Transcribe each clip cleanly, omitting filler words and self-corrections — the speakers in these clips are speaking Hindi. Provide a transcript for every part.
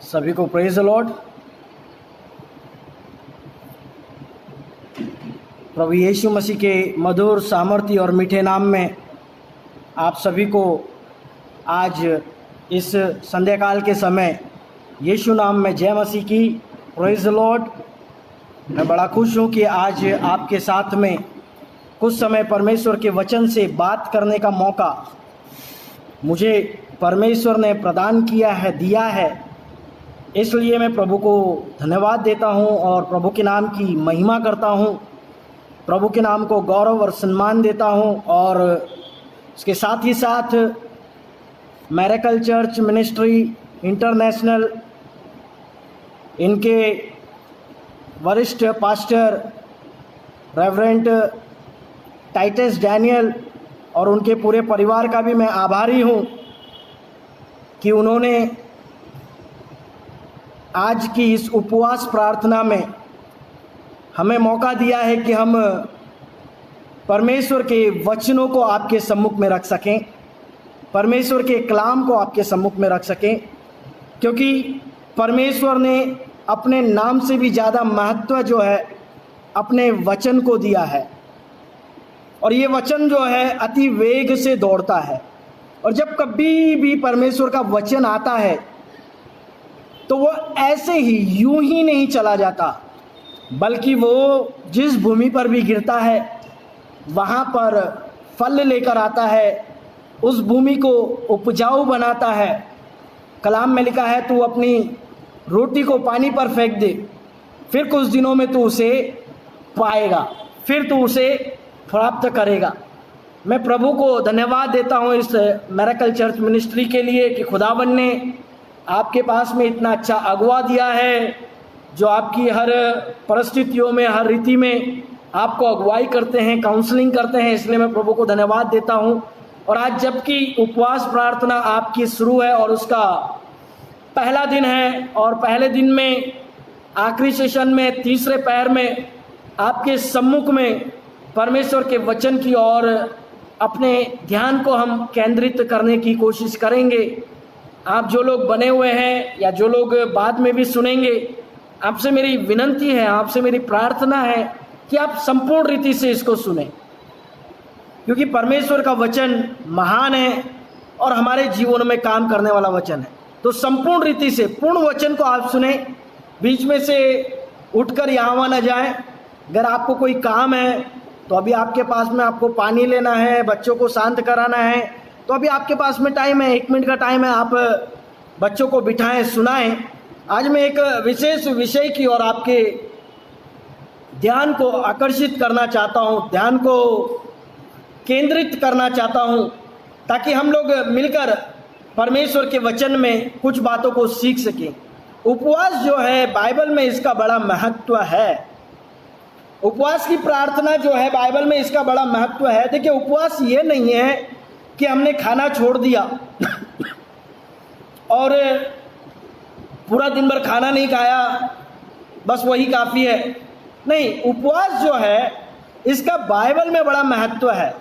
सभी को प्रेज द लॉर्ड। प्रभु यीशु मसीह के मधुर सामर्थ्य और मीठे नाम में आप सभी को आज इस संध्याकाल के समय यीशु नाम में जय मसीह की। Praise the Lord. मैं बड़ा खुश हूँ कि आज आपके साथ में कुछ समय परमेश्वर के वचन से बात करने का मौका मुझे परमेश्वर ने प्रदान किया है, दिया है। इसलिए मैं प्रभु को धन्यवाद देता हूँ और प्रभु के नाम की महिमा करता हूँ, प्रभु के नाम को गौरव और सम्मान देता हूँ। और इसके साथ ही साथ मिरेकल चर्च मिनिस्ट्री इंटरनेशनल, इनके वरिष्ठ पास्टर रेवरेंट टाइटस डैनियल और उनके पूरे परिवार का भी मैं आभारी हूँ कि उन्होंने आज की इस उपवास प्रार्थना में हमें मौका दिया है कि हम परमेश्वर के वचनों को आपके सम्मुख में रख सकें, परमेश्वर के कलाम को आपके सम्मुख में रख सकें, क्योंकि परमेश्वर ने अपने नाम से भी ज़्यादा महत्व जो है अपने वचन को दिया है। और ये वचन जो है अति वेग से दौड़ता है, और जब कभी भी परमेश्वर का वचन आता है तो वो ऐसे ही यूं ही नहीं चला जाता, बल्कि वो जिस भूमि पर भी गिरता है वहाँ पर फल लेकर आता है, उस भूमि को उपजाऊ बनाता है। कलाम में लिखा है, तू अपनी रोटी को पानी पर फेंक दे, फिर कुछ दिनों में तू उसे पाएगा, फिर तू उसे प्राप्त करेगा। मैं प्रभु को धन्यवाद देता हूँ इस मिरेकल चर्च मिनिस्ट्री के लिए कि खुदावन ने आपके पास में इतना अच्छा अगुवा दिया है, जो आपकी हर परिस्थितियों में, हर रीति में आपको अगुवाई करते हैं, काउंसलिंग करते हैं। इसलिए मैं प्रभु को धन्यवाद देता हूँ। और आज जबकि उपवास प्रार्थना आपकी शुरू है और उसका पहला दिन है, और पहले दिन में आखिरी सेशन में तीसरे पैर में आपके सम्मुख में परमेश्वर के वचन की ओर अपने ध्यान को हम केंद्रित करने की कोशिश करेंगे। आप जो लोग बने हुए हैं या जो लोग बाद में भी सुनेंगे, आपसे मेरी विनती है, आपसे मेरी प्रार्थना है कि आप संपूर्ण रीति से इसको सुने, क्योंकि परमेश्वर का वचन महान है और हमारे जीवन में काम करने वाला वचन है। तो संपूर्ण रीति से पूर्ण वचन को आप सुने, बीच में से उठकर यहाँ वहाँ न जाएं। अगर आपको कोई काम है तो अभी आपके पास में आपको पानी लेना है, बच्चों को शांत कराना है, तो अभी आपके पास में टाइम है, 1 मिनट का टाइम है, आप बच्चों को बिठाएं, सुनाएं। आज मैं एक विशेष विषय की ओर आपके ध्यान को आकर्षित करना चाहता हूं, ध्यान को केंद्रित करना चाहता हूं, ताकि हम लोग मिलकर परमेश्वर के वचन में कुछ बातों को सीख सकें। उपवास जो है बाइबल में इसका बड़ा महत्व है। उपवास की प्रार्थना जो है बाइबल में इसका बड़ा महत्व है। देखिए, उपवास ये नहीं है कि हमने खाना छोड़ दिया और पूरा दिन भर खाना नहीं खाया, बस वही काफ़ी है। नहीं, उपवास जो है इसका बाइबल में बड़ा महत्व है।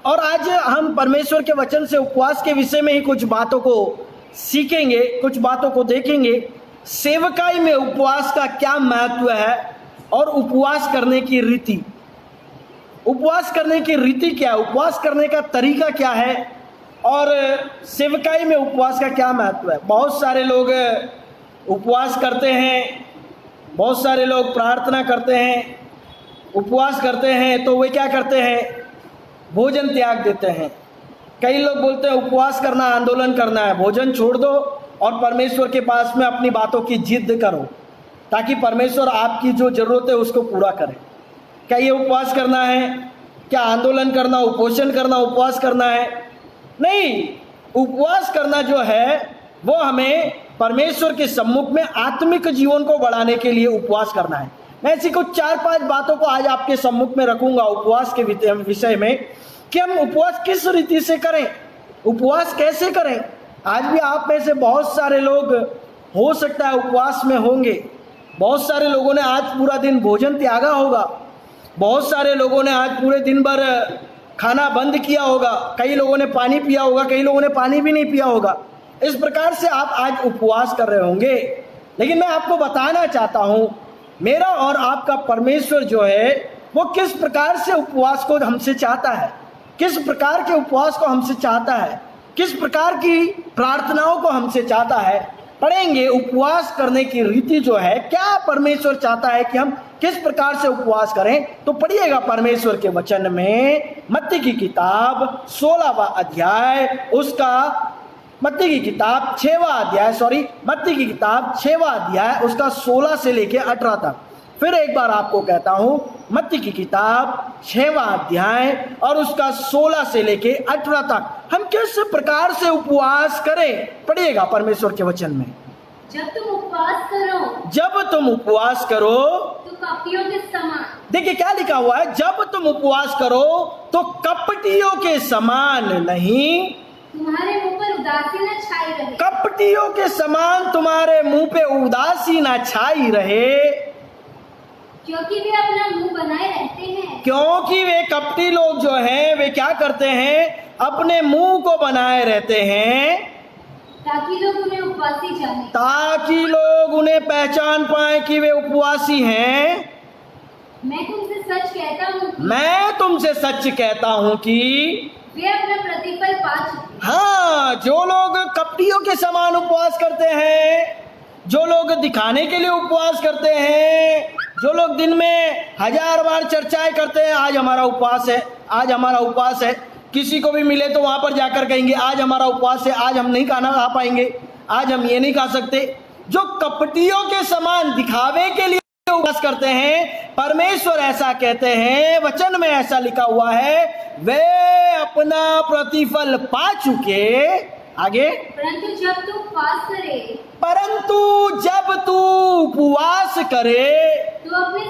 और आज हम परमेश्वर के वचन से उपवास के विषय में ही कुछ बातों को सीखेंगे, कुछ बातों को देखेंगे। सेवकाई में उपवास का क्या महत्व है और उपवास करने की रीति, उपवास करने की रीति क्या है, उपवास करने का तरीका क्या है, और सेवकाई में उपवास का क्या महत्व है। बहुत सारे लोग उपवास करते हैं, बहुत सारे लोग प्रार्थना करते हैं, उपवास करते हैं, तो वे क्या करते हैं, भोजन त्याग देते हैं। कई लोग बोलते हैं उपवास करना आंदोलन करना है, भोजन छोड़ दो और परमेश्वर के पास में अपनी बातों की जिद करो, ताकि परमेश्वर आपकी जो ज़रूरत है उसको पूरा करे। क्या ये उपवास करना है? क्या आंदोलन करना, उपोषण करना उपवास करना है? नहीं, उपवास करना जो है वो हमें परमेश्वर के सम्मुख में आत्मिक जीवन को बढ़ाने के लिए उपवास करना है। मैं ऐसी कुछ 4-5 बातों को आज आपके सम्मुख में रखूंगा उपवास के विषय में, कि हम उपवास किस रीति से करें, उपवास कैसे करें। आज भी आप में से बहुत सारे लोग हो सकता है उपवास में होंगे। बहुत सारे लोगों ने आज पूरा दिन भोजन त्यागा होगा, बहुत सारे लोगों ने आज पूरे दिन भर खाना बंद किया होगा, कई लोगों ने पानी पिया होगा, कई लोगों ने पानी भी नहीं पिया होगा। इस प्रकार से आप आज उपवास कर रहे होंगे, लेकिन मैं आपको बताना चाहता हूं मेरा और आपका परमेश्वर जो है वो किस प्रकार से उपवास को हमसे चाहता है, किस प्रकार के उपवास को हमसे चाहता है, किस प्रकार की प्रार्थनाओं को हमसे चाहता है। पढ़ेंगे उपवास करने की रीति जो है, क्या परमेश्वर चाहता है कि हम किस प्रकार से उपवास करें। तो पढ़िएगा परमेश्वर के वचन में मत्ती की किताब 16वां अध्याय उसका मत्ती की किताब 6वां अध्याय उसका 16 से लेके 18 तक। फिर एक बार आपको कहता हूं, मत्ती की किताब 6वां अध्याय और उसका 16 से लेके 18 तक हम किस प्रकार से उपवास करें। पढ़िएगा परमेश्वर के वचन में। जब तुम उपवास करो तो कपटियों के समान। देखिए क्या लिखा हुआ है, जब तुम उपवास करो तो कपटियों के समान नहीं, तुम्हारे मुंह पर उदासी न छाई रहे। कपटियों के समान तुम्हारे मुंह पे उदासी ना छाई रहे, क्योंकि वे अपना मुंह बनाए रहते हैं। क्योंकि वे कपटी लोग जो हैं वे क्या करते हैं, अपने मुंह को बनाए रहते हैं, ताकि लोग उन्हें उपवासी जाने, ताकि लोग उन्हें पहचान पाए कि वे उपवासी हैं। मैं तुमसे सच कहता हूँ कि वे अपना प्रतिफल पा चुके। हाँ, जो लोग कपटियों के समान उपवास करते हैं, जो लोग दिखाने के लिए उपवास करते हैं, जो लोग दिन में 1000 बार चर्चाएं करते हैं, आज हमारा उपवास है, आज हमारा उपवास है, किसी को भी मिले तो वहां पर जाकर कहेंगे आज हमारा उपवास है, आज हम नहीं खाना खा पाएंगे, आज हम ये नहीं खा सकते। जो कपटियों के समान दिखावे के लिए उपवास करते हैं, परमेश्वर ऐसा कहते हैं, वचन में ऐसा लिखा हुआ है, वे अपना प्रतिफल पा चुके। आगे, परंतु जब तू उपवास करे तो अपने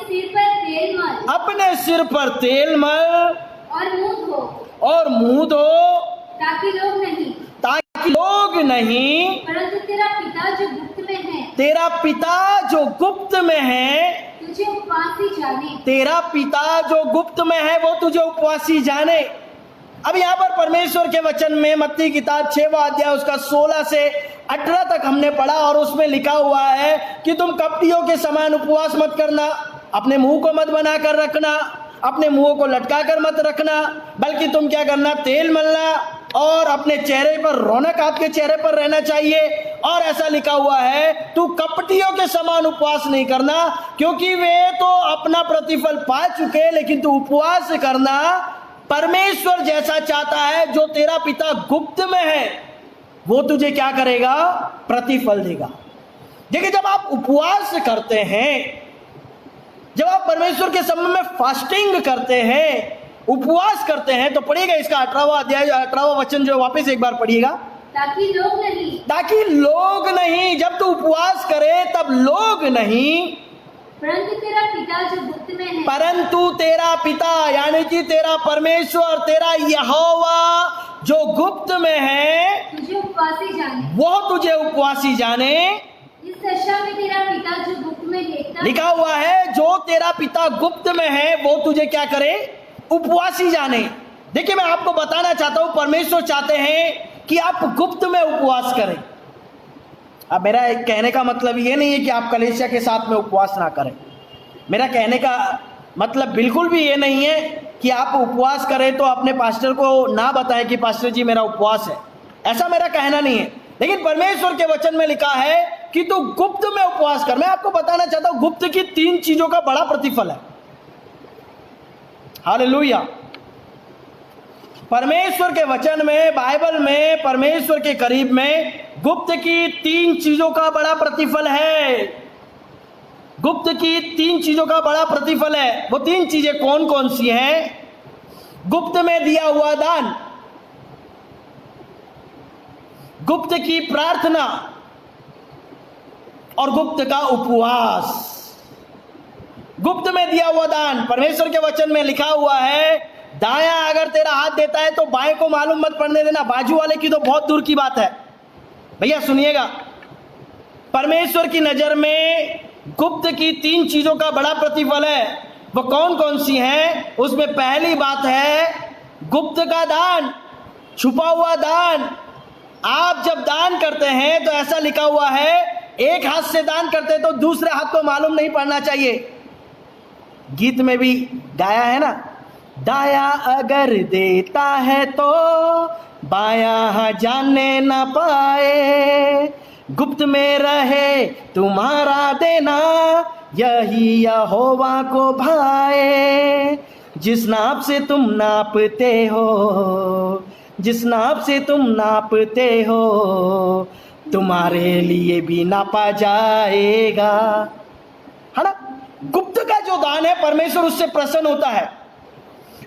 सिर पर तेल मल और मुंह धो, ताकि लोग नहीं, परंतु तेरा पिता जो गुप्त में है तुझे उपवासी जाने। तेरा पिता जो गुप्त में है वो तुझे उपवासी जाने। अब यहाँ पर परमेश्वर के वचन में मत्ती किताब 6वां अध्याय उसका 16 से 18 तक हमने पढ़ा और उसमें लिखा हुआ है कि तुम कपटियों के समान उपवास मत करना, अपने मुंह को मत बना कर रखना, अपने मुंह को लटका कर मत रखना, बल्कि तुम क्या करना, तेल मलना और अपने चेहरे पर रौनक आपके चेहरे पर रहना चाहिए। और ऐसा लिखा हुआ है, तू कपटियों के समान उपवास नहीं करना, क्योंकि वे तो अपना प्रतिफल पा चुके, लेकिन तू उपवास करना परमेश्वर जैसा चाहता है। जो तेरा पिता गुप्त में है वो तुझे क्या करेगा, प्रतिफल देगा। देखिए, जब आप उपवास करते हैं, जब आप परमेश्वर के सम्मुख में फास्टिंग करते हैं, उपवास करते हैं, तो पढ़िएगा इसका 18वां अध्याय 18वां वचन जो वापस एक बार पढ़िएगा। ताकि लोग नहीं, जब तू उपवास करे तब लोग नहीं, परंतु तेरा पिता जो गुप्त में है, परंतु तेरा पिता यानी कि तेरा परमेश्वर, तेरा यहोवा जो गुप्त में है तुझे उपवासी जाने, वो तुझे उपवासी जाने। इस दशा में तेरा पिता जो गुप्त में देखता, लिखा हुआ है, जो तेरा पिता गुप्त में है वो तुझे क्या करे, उपवासी जाने। देखिए, मैं आपको बताना चाहता हूं, परमेश्वर चाहते हैं कि आप गुप्त में उपवास करें। अब मेरा कहने का मतलब ये नहीं है कि आप कलीसिया के साथ में उपवास ना करें। मेरा कहने का मतलब बिल्कुल भी ये नहीं है कि आप उपवास करें तो अपने पास्टर को ना बताएं कि पास्टर जी मेरा उपवास है, ऐसा मेरा कहना नहीं है। लेकिन परमेश्वर के वचन में लिखा है कि तू गुप्त में उपवास कर। मैं आपको बताना चाहता हूं, गुप्त की 3 चीजों का बड़ा प्रतिफल है। हालेलुया। परमेश्वर के वचन में, बाइबल में, परमेश्वर के करीब में गुप्त की 3 चीजों का बड़ा प्रतिफल है। गुप्त की 3 चीजों का बड़ा प्रतिफल है। वो 3 चीजें कौन कौन सी हैं? गुप्त में दिया हुआ दान, गुप्त की प्रार्थना और गुप्त का उपवास। गुप्त में दिया हुआ दान, परमेश्वर के वचन में लिखा हुआ है, दायां अगर तेरा हाथ देता है तो बाएं को मालूम मत पड़ने देना। बाजू वाले की तो बहुत दूर की बात है। भैया सुनिएगा, परमेश्वर की नजर में गुप्त की 3 चीजों का बड़ा प्रतिफल है। वो कौन कौन सी हैं? उसमें पहली बात है गुप्त का दान, छुपा हुआ दान। आप जब दान करते हैं तो ऐसा लिखा हुआ है, एक हाथ से दान करते हैं तो दूसरे हाथ को मालूम नहीं पड़ना चाहिए। गीत में भी गाया है ना, दाया अगर देता है तो बायां जाने ना पाए, गुप्त में रहे तुम्हारा देना, यही यहोवा को भाए। जिस नाप से तुम नापते हो, जिस नाप से तुम नापते हो, तुम्हारे लिए भी नापा जाएगा, है ना। गुप्त का जो दान है परमेश्वर उससे प्रसन्न होता है।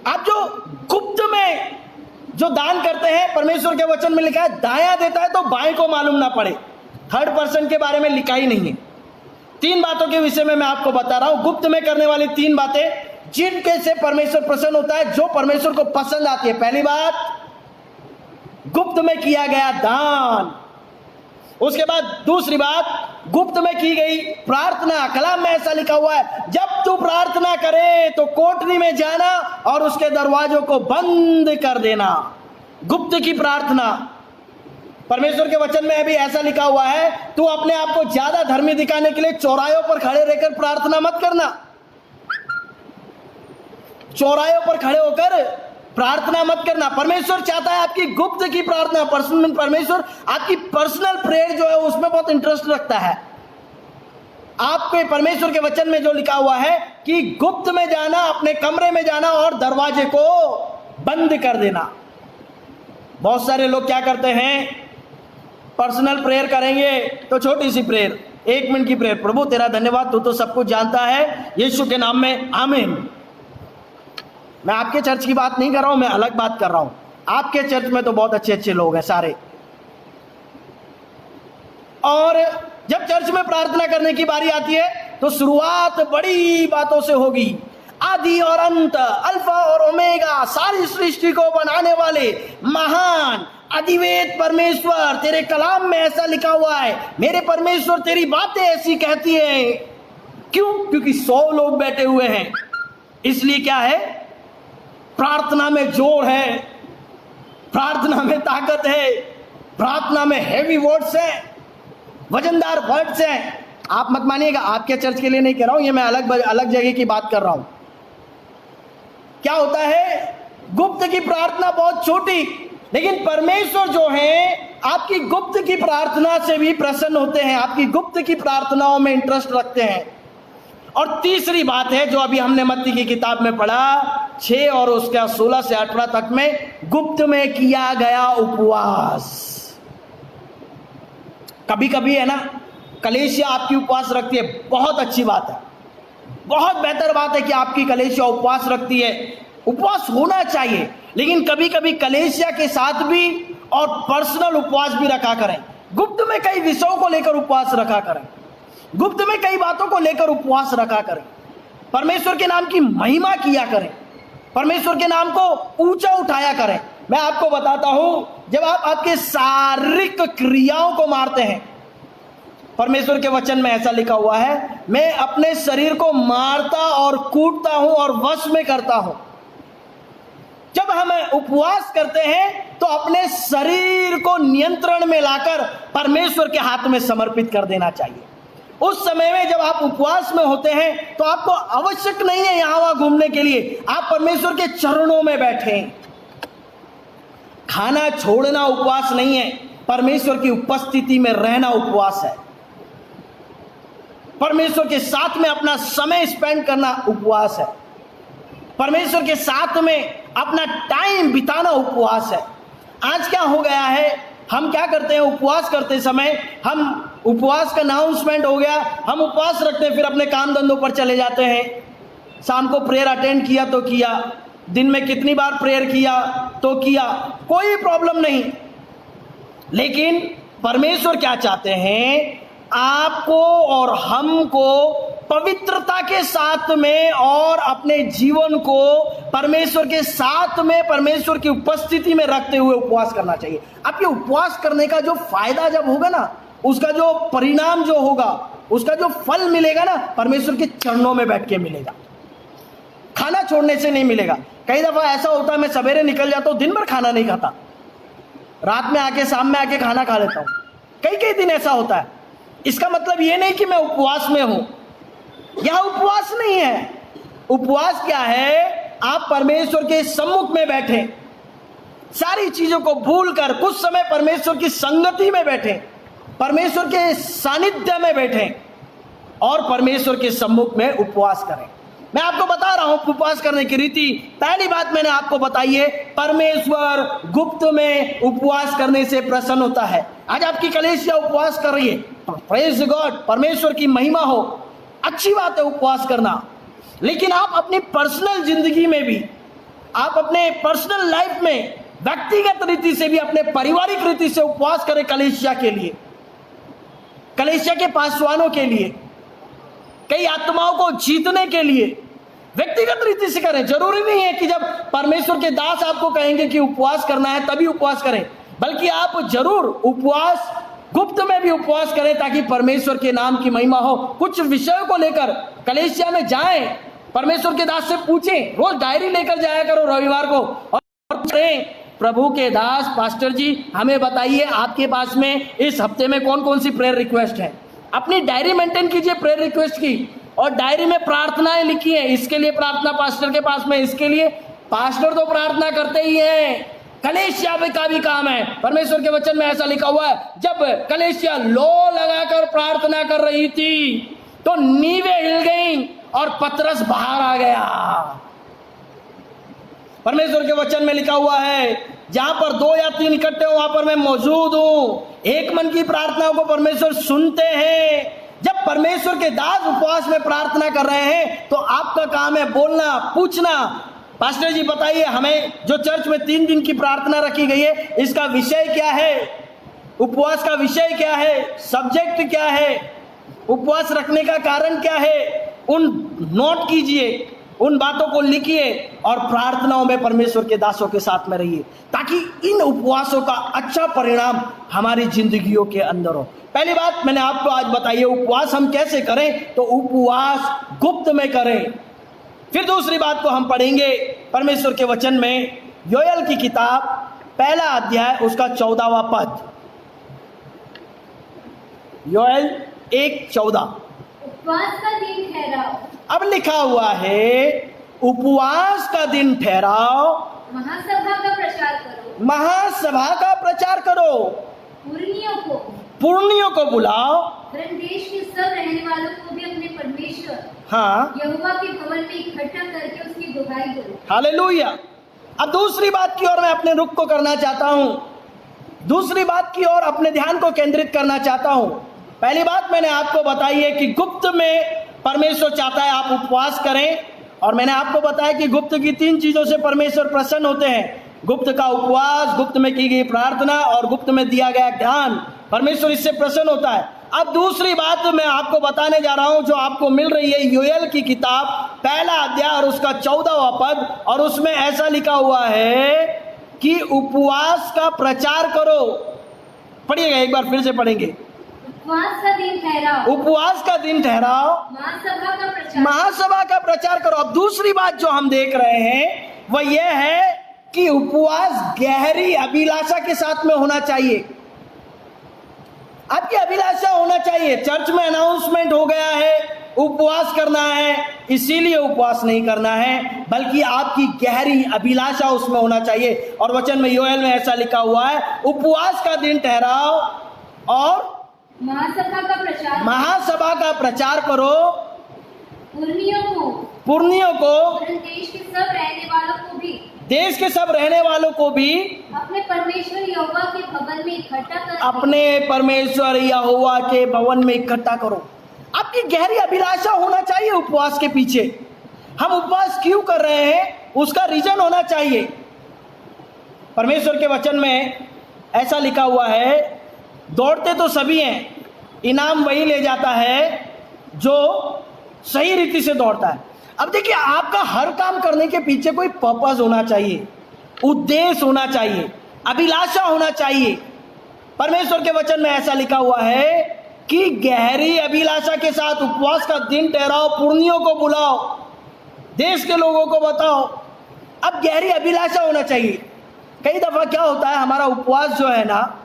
आप जो गुप्त में जो दान करते हैं, परमेश्वर के वचन में लिखा है दायां देता है तो बाएं को मालूम ना पड़े। थर्ड पर्सन के बारे में लिखा ही नहीं है। 3 बातों के विषय में मैं आपको बता रहा हूं, गुप्त में करने वाली 3 बातें जिनके से परमेश्वर प्रसन्न होता है, जो परमेश्वर को पसंद आती है। पहली बात, गुप्त में किया गया दान। उसके बाद दूसरी बात, गुप्त में की गई प्रार्थना। कलाम में ऐसा लिखा हुआ है, जब तू प्रार्थना करे तो कोठरी में जाना और उसके दरवाजों को बंद कर देना। गुप्त की प्रार्थना। परमेश्वर के वचन में भी ऐसा लिखा हुआ है, तू अपने आप को ज्यादा धर्मी दिखाने के लिए चौराहों पर खड़े रहकर प्रार्थना मत करना। चौराहों पर खड़े होकर प्रार्थना मत करना। परमेश्वर चाहता है आपकी गुप्त की प्रार्थना। परमेश्वर आपकी पर्सनल प्रेयर जो है उसमें बहुत इंटरेस्ट रखता है। आपके परमेश्वर के वचन में जो लिखा हुआ है कि गुप्त में जाना, अपने कमरे में जाना और दरवाजे को बंद कर देना। बहुत सारे लोग क्या करते हैं, पर्सनल प्रेयर करेंगे तो छोटी सी प्रेयर, 1 मिनट की प्रेयर, प्रभु तेरा धन्यवाद, तू तो सब कुछ जानता है, यीशु के नाम में आमीन। मैं आपके चर्च की बात नहीं कर रहा हूं, मैं अलग बात कर रहा हूं। आपके चर्च में तो बहुत अच्छे अच्छे लोग हैं सारे, और जब चर्च में प्रार्थना करने की बारी आती है तो शुरुआत बड़ी बातों से होगी। आदि और अंत, अल्फा और ओमेगा, सारी सृष्टि को बनाने वाले महान अधिवेद परमेश्वर, तेरे कलाम में ऐसा लिखा हुआ है, मेरे परमेश्वर तेरी बातें ऐसी कहती है। क्यों? क्योंकि 100 लोग बैठे हुए हैं, इसलिए क्या है, प्रार्थना में जोर है, प्रार्थना में ताकत है, प्रार्थना में हैवी वर्ड्स हैं, वजनदार वर्ड्स हैं। आप मत मानिएगा, आपके चर्च के लिए नहीं कह रहा हूं, ये मैं अलग जगह की बात कर रहा हूं। क्या होता है, गुप्त की प्रार्थना बहुत छोटी, लेकिन परमेश्वर जो है आपकी गुप्त की प्रार्थना से भी प्रसन्न होते हैं, आपकी गुप्त की प्रार्थनाओं में इंटरेस्ट रखते हैं। और तीसरी बात है जो अभी हमने मत्ती की किताब में पढ़ा, 6 और उसका 16 से 18 तक में, गुप्त में किया गया उपवास। कभी कभी है ना, कलीसिया आपकी उपवास रखती है, बहुत अच्छी बात है, बहुत बेहतर बात है कि आपकी कलीसिया उपवास रखती है, उपवास होना चाहिए। लेकिन कभी कभी कलीसिया के साथ भी और पर्सनल उपवास भी रखा करें। गुप्त में कई विषयों को लेकर उपवास रखा करें, गुप्त में कई बातों को लेकर उपवास रखा करें, परमेश्वर के नाम की महिमा किया करें, परमेश्वर के नाम को ऊंचा उठाया करें। मैं आपको बताता हूं, जब आप आपके शारीरिक क्रियाओं को मारते हैं, परमेश्वर के वचन में ऐसा लिखा हुआ है, मैं अपने शरीर को मारता और कूटता हूं और वश में करता हूं। जब हम उपवास करते हैं तो अपने शरीर को नियंत्रण में लाकर परमेश्वर के हाथ में समर्पित कर देना चाहिए। उस समय में जब आप उपवास में होते हैं तो आपको आवश्यक नहीं है यहां वहां घूमने के लिए, आप परमेश्वर के चरणों में बैठें। खाना छोड़ना उपवास नहीं है, परमेश्वर की उपस्थिति में रहना उपवास है। परमेश्वर के साथ में अपना समय स्पेंड करना उपवास है, परमेश्वर के साथ में अपना टाइम बिताना उपवास है। आज क्या हो गया है, हम क्या करते हैं, उपवास करते समय हम उपवास का अनाउंसमेंट हो गया, हम उपवास रखते हैं, फिर अपने काम धंधों पर चले जाते हैं। शाम को प्रेयर अटेंड किया तो किया, दिन में कितनी बार प्रेयर किया तो किया, कोई प्रॉब्लम नहीं। लेकिन परमेश्वर क्या चाहते हैं, आपको और हमको पवित्रता के साथ में और अपने जीवन को परमेश्वर के साथ में, परमेश्वर की उपस्थिति में रखते हुए उपवास करना चाहिए। आपके उपवास करने का जो फायदा जब होगा ना, उसका जो परिणाम जो होगा, उसका जो फल मिलेगा ना, परमेश्वर के चरणों में बैठ के मिलेगा, खाना छोड़ने से नहीं मिलेगा। कई दफा ऐसा होता है, मैं सवेरे निकल जाता हूं, दिन भर खाना नहीं खाता, रात में आके शाम में आके खाना खा लेता हूँ, कई कई दिन ऐसा होता है। इसका मतलब ये नहीं कि मैं उपवास में हूं, यह उपवास नहीं है। उपवास क्या है? आप परमेश्वर के सम्मुख में बैठे, सारी चीजों को भूलकर कुछ समय परमेश्वर की संगति में बैठे, परमेश्वर के सानिध्य में बैठे और परमेश्वर के सम्मुख में उपवास करें। मैं आपको बता रहा हूं उपवास करने की रीति। पहली बात मैंने आपको बताई है, परमेश्वर गुप्त में उपवास करने से प्रसन्न होता है। आज आपकी कलीसिया उपवास कर रही है, प्रेज गॉड, परमेश्वर की महिमा हो, अच्छी बात है उपवास करना। लेकिन आप अपनी पर्सनल जिंदगी में भी, आप अपने पर्सनल लाइफ में व्यक्तिगत रीति से भी, अपने पारिवारिक रीति से उपवास करें कलीसिया के लिए, कलीसिया के पासवानों के लिए, कई आत्माओं को जीतने के लिए व्यक्तिगत रीति से करें। जरूरी नहीं है कि जब परमेश्वर के दास आपको कहेंगे कि उपवास करना है तभी उपवास करें, बल्कि आप जरूर उपवास गुप्त में भी उपवास करें ताकि परमेश्वर के नाम की महिमा हो। कुछ विषयों को लेकर कलीसिया में जाएं, परमेश्वर के दास से पूछें, रोज डायरी लेकर जाया करो रविवार को और प्रभु के दास पास्टर जी हमें बताइए आपके पास में इस हफ्ते में कौन कौन सी प्रेयर रिक्वेस्ट है। अपनी डायरी मेंटेन कीजिए प्रेयर रिक्वेस्ट की, और डायरी में प्रार्थनाएं लिखी है, इसके लिए प्रार्थना पास्टर के पास में, इसके लिए पास्टर तो प्रार्थना करते ही हैं, कलीसिया का भी काम है। परमेश्वर के वचन में ऐसा लिखा हुआ है, जब कलीसिया लो लगाकर प्रार्थना कर रही थी तो नींवें हिल गई और पतरस बाहर आ गया। परमेश्वर के वचन में लिखा हुआ है, जहां पर 2 या 3 इकट्ठे हो वहां पर मैं मौजूद हूं। एक मन की प्रार्थनाओं को परमेश्वर सुनते हैं। जब परमेश्वर के दास उपवास में प्रार्थना कर रहे हैं तो आपका काम है बोलना, पूछना, पास्टर जी बताइए हमें जो चर्च में 3 दिन की प्रार्थना रखी गई है इसका विषय क्या है, उपवास का विषय क्या है, सब्जेक्ट क्या है, उपवास रखने का कारण क्या है। उन नोट कीजिए, उन बातों को लिखिए और प्रार्थनाओं में परमेश्वर के दासों के साथ में रहिए ताकि इन उपवासों का अच्छा परिणाम हमारी जिंदगियों के अंदर हो। पहली बात मैंने आपको आज बताई, उपवास हम कैसे करें, तो उपवास गुप्त में करें। फिर दूसरी बात को हम पढ़ेंगे परमेश्वर के वचन में, योएल की किताब 1 अध्याय उसका 14वां पद, योएल 1:14। उपवास का दिन ठहराओ। अब लिखा हुआ है उपवास का दिन ठहराओ, महासभा का प्रचार करो, महासभा का प्रचार करो, पुरनियों को बुलाओ, वरन देश के सब रहने वालों को भी अपने परमेश्वर यहोवा के भवन में इकट्ठा करके उसकी दुहाई करो। हालेलुया। अब दूसरी बात की ओर मैं अपने रुख को करना चाहता हूं, दूसरी बात की ओर अपने ध्यान को केंद्रित करना चाहता हूं। पहली बात मैंने आपको बताई है कि गुप्त में परमेश्वर चाहता है आप उपवास करें, और मैंने आपको बताया कि गुप्त की 3 चीजों से परमेश्वर प्रसन्न होते हैं, गुप्त का उपवास, गुप्त में की गई प्रार्थना और गुप्त में दिया गया ध्यान। परमेश्वर इससे प्रसन्न होता है। अब दूसरी बात मैं आपको बताने जा रहा हूं जो आपको मिल रही है, योएल की किताब 1 अध्याय और उसका 14वां पद, और उसमें ऐसा लिखा हुआ है कि उपवास का प्रचार करो। पढ़िएगा एक बार, फिर से पढ़ेंगे। उपवास का दिन ठहराओ, उपवास का दिन ठहराओ, महासभा का प्रचार करो। अब दूसरी बात जो हम देख रहे हैं वह यह है कि उपवास गहरी अभिलाषा के साथ में होना चाहिए। आपकी अभिलाषा होना चाहिए। चर्च में अनाउंसमेंट हो गया है उपवास करना है, इसीलिए उपवास नहीं करना है, बल्कि आपकी गहरी अभिलाषा उसमें होना चाहिए। और वचन में योएल में ऐसा लिखा हुआ है, उपवास का दिन ठहराओ और महासभा का प्रचार करो, पुरनियों को देश के सब रहने वालों को भी, देश के सब रहने वालों को भी अपने परमेश्वर यहोवा के भवन में इकट्ठा करो, अपने परमेश्वर यहोवा के भवन में इकट्ठा करो। आपकी गहरी अभिलाषा होना चाहिए उपवास के पीछे। हम उपवास क्यों कर रहे हैं उसका रीजन होना चाहिए। परमेश्वर के वचन में ऐसा लिखा हुआ है, दौड़ते तो सभी हैं, इनाम वही ले जाता है जो सही रीति से दौड़ता है। अब देखिए, आपका हर काम करने के पीछे कोई पर्पस होना चाहिए, उद्देश्य होना चाहिए, अभिलाषा होना चाहिए। परमेश्वर के वचन में ऐसा लिखा हुआ है कि गहरी अभिलाषा के साथ उपवास का दिन ठहराओ, पुरनियों को बुलाओ, देश के लोगों को बताओ। अब गहरी अभिलाषा होना चाहिए। कई दफा क्या होता है, हमारा उपवास जो है ना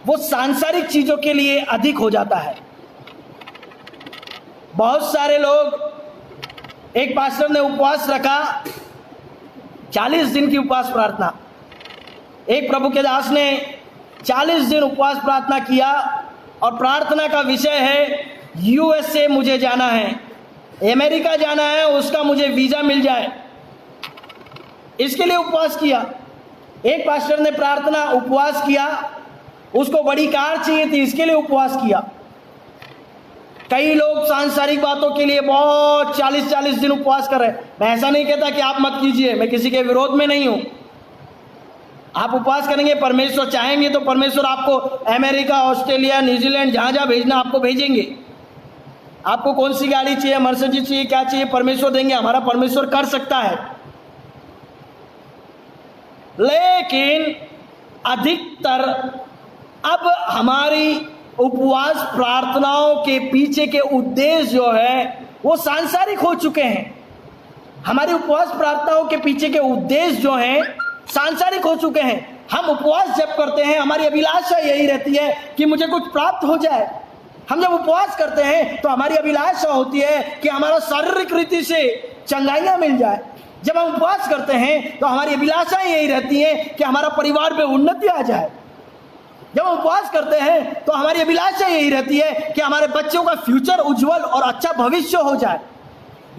वो सांसारिक चीजों के लिए अधिक हो जाता है। बहुत सारे लोग, एक पास्टर ने उपवास रखा 40 दिन की उपवास प्रार्थना, एक प्रभु के दास ने 40 दिन उपवास प्रार्थना किया और प्रार्थना का विषय है यूएसए मुझे जाना है, अमेरिका जाना है, उसका मुझे वीजा मिल जाए, इसके लिए उपवास किया। एक पास्टर ने प्रार्थना उपवास किया, उसको बड़ी कार चाहिए थी, इसके लिए उपवास किया। कई लोग सांसारिक बातों के लिए बहुत 40-40 दिन उपवास कर रहे हैं। मैं ऐसा नहीं कहता कि आप मत कीजिए, मैं किसी के विरोध में नहीं हूं। आप उपवास करेंगे, परमेश्वर चाहेंगे तो परमेश्वर आपको अमेरिका, ऑस्ट्रेलिया, न्यूजीलैंड, जहां जहां भेजना आपको भेजेंगे। आपको कौन सी गाड़ी चाहिए, मर्सिडीज चाहिए, क्या चाहिए, परमेश्वर देंगे। हमारा परमेश्वर कर सकता है। लेकिन अधिकतर अब हमारी उपवास प्रार्थनाओं के पीछे के उद्देश्य जो है वो सांसारिक हो चुके हैं। हमारी उपवास प्रार्थनाओं के पीछे के उद्देश्य जो हैं सांसारिक हो चुके हैं। हम उपवास जब करते हैं, हमारी अभिलाषा यही रहती है कि मुझे कुछ प्राप्त हो जाए। हम जब उपवास करते हैं तो हमारी अभिलाषा होती है कि हमारा शारीरिक रीति से चंगाइयां मिल जाए। जब हम उपवास करते हैं तो हमारी अभिलाषाएं यही रहती हैं कि हमारा परिवार में उन्नति आ जाए। जब हम उपवास करते हैं तो हमारी अभिलाषा यही रहती है कि हमारे बच्चों का फ्यूचर उज्जवल और अच्छा भविष्य हो जाए।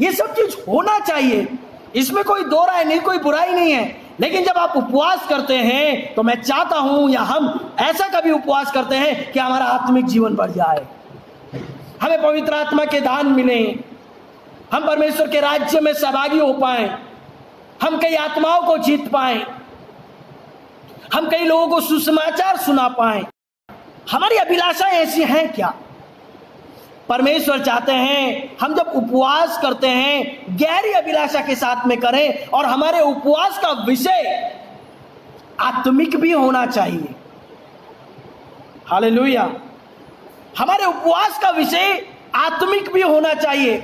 ये सब चीज होना चाहिए, इसमें कोई दो राय नहीं, कोई बुराई नहीं है। लेकिन जब आप उपवास करते हैं तो मैं चाहता हूं या हम ऐसा कभी उपवास करते हैं कि हमारा आत्मिक जीवन बढ़ जाए, हमें पवित्र आत्मा के दान मिले, हम परमेश्वर के राज्य में सहभागी हो पाए, हम कई आत्माओं को जीत पाए, हम कई लोगों को सुसमाचार सुना पाए। हमारी अभिलाषाएं ऐसी हैं क्या? परमेश्वर चाहते हैं हम जब उपवास करते हैं गहरी अभिलाषा के साथ में करें, और हमारे उपवास का विषय आत्मिक भी होना चाहिए। हालेलुया। हमारे उपवास का विषय आत्मिक भी होना चाहिए।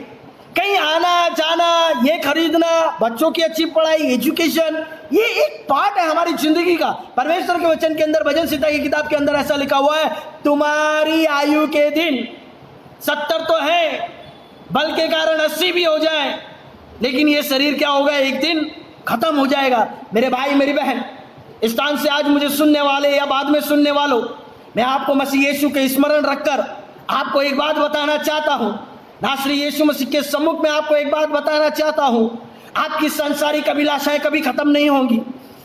कहीं आना जाना, ये खरीदना, बच्चों की अच्छी पढ़ाई, एजुकेशन, ये एक पार्ट है हमारी जिंदगी का। परमेश्वर के वचन के अंदर, भजन संहिता की किताब के अंदर ऐसा लिखा हुआ है, तुम्हारी आयु के दिन 70 तो है, बल के कारण 80 भी हो जाए, लेकिन ये शरीर क्या होगा, एक दिन खत्म हो जाएगा। मेरे भाई, मेरी बहन, इस स्थान से आज मुझे सुनने वाले या बाद में सुनने वालों, मैं आपको मसीह यीशु के स्मरण रखकर आपको एक बात बताना चाहता हूं। नासरी यीशु मसीह के सम्मुख में आपको एक बात बताना चाहता हूं। आपकी संसारिक अभिलाषाएं कभी खत्म नहीं होंगी।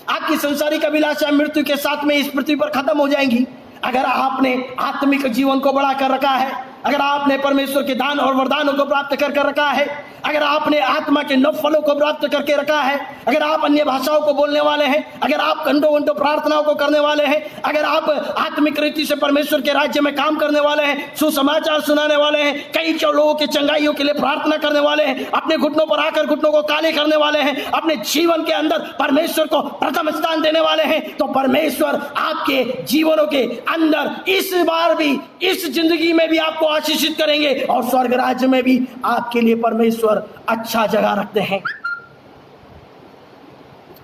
आपकी संसारिक अभिलाषाएं मृत्यु के साथ में इस पृथ्वी पर खत्म हो जाएंगी। अगर आपने आत्मिक जीवन को बढ़ा कर रखा है, अगर आपने परमेश्वर के दान और वरदानों को प्राप्त कर रखा है, अगर आपने आत्मा के 9 फलों को प्राप्त करके रखा है, अगर आप अन्य भाषाओं को बोलने वाले हैं, अगर आप घंटों प्रार्थनाओं को करने वाले हैं, अगर आप आत्मिक रीति से परमेश्वर के राज्य में काम करने वाले हैं, सुसमाचार सुनाने वाले हैं, कई लोगों के चंगाइयों के लिए प्रार्थना करने वाले हैं, अपने घुटनों पर आकर घुटनों को काले करने वाले हैं, अपने जीवन के अंदर परमेश्वर को प्रथम स्थान देने वाले हैं, तो परमेश्वर आपके जीवनों के अंदर इस बार भी, इस जिंदगी में भी आपको आशीषित करेंगे, और स्वर्ग राज्य में भी आपके लिए परमेश्वर अच्छा जगह रखते हैं।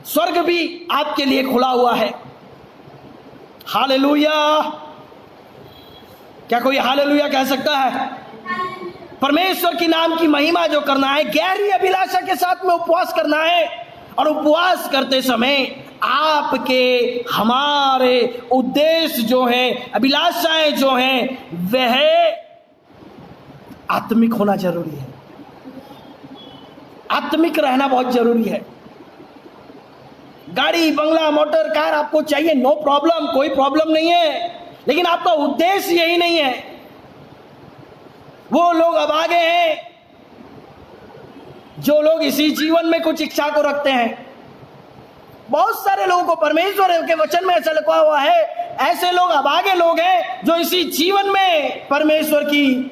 स्वर्ग भी आपके लिए खुला हुआ है। हालेलुया। क्या कोई हालेलुया कह सकता है? परमेश्वर की नाम की महिमा जो करना है, गहरी अभिलाषा के साथ में उपवास करना है, और उपवास करते समय आपके, हमारे उद्देश्य जो हैं, अभिलाषाएं जो हैं, वह आत्मिक होना जरूरी है। आत्मिक रहना बहुत जरूरी है। गाड़ी, बंगला, मोटर, कार आपको चाहिए, नो प्रॉब्लम, कोई प्रॉब्लम नहीं है, लेकिन आपका उद्देश्य यही नहीं है। वो लोग अब आगे हैं जो लोग इसी जीवन में कुछ इच्छा को रखते हैं। बहुत सारे लोगों को परमेश्वर के वचन में ऐसा लिखा हुआ है, ऐसे लोग अब आगे लोग हैं जो इसी जीवन में परमेश्वर की,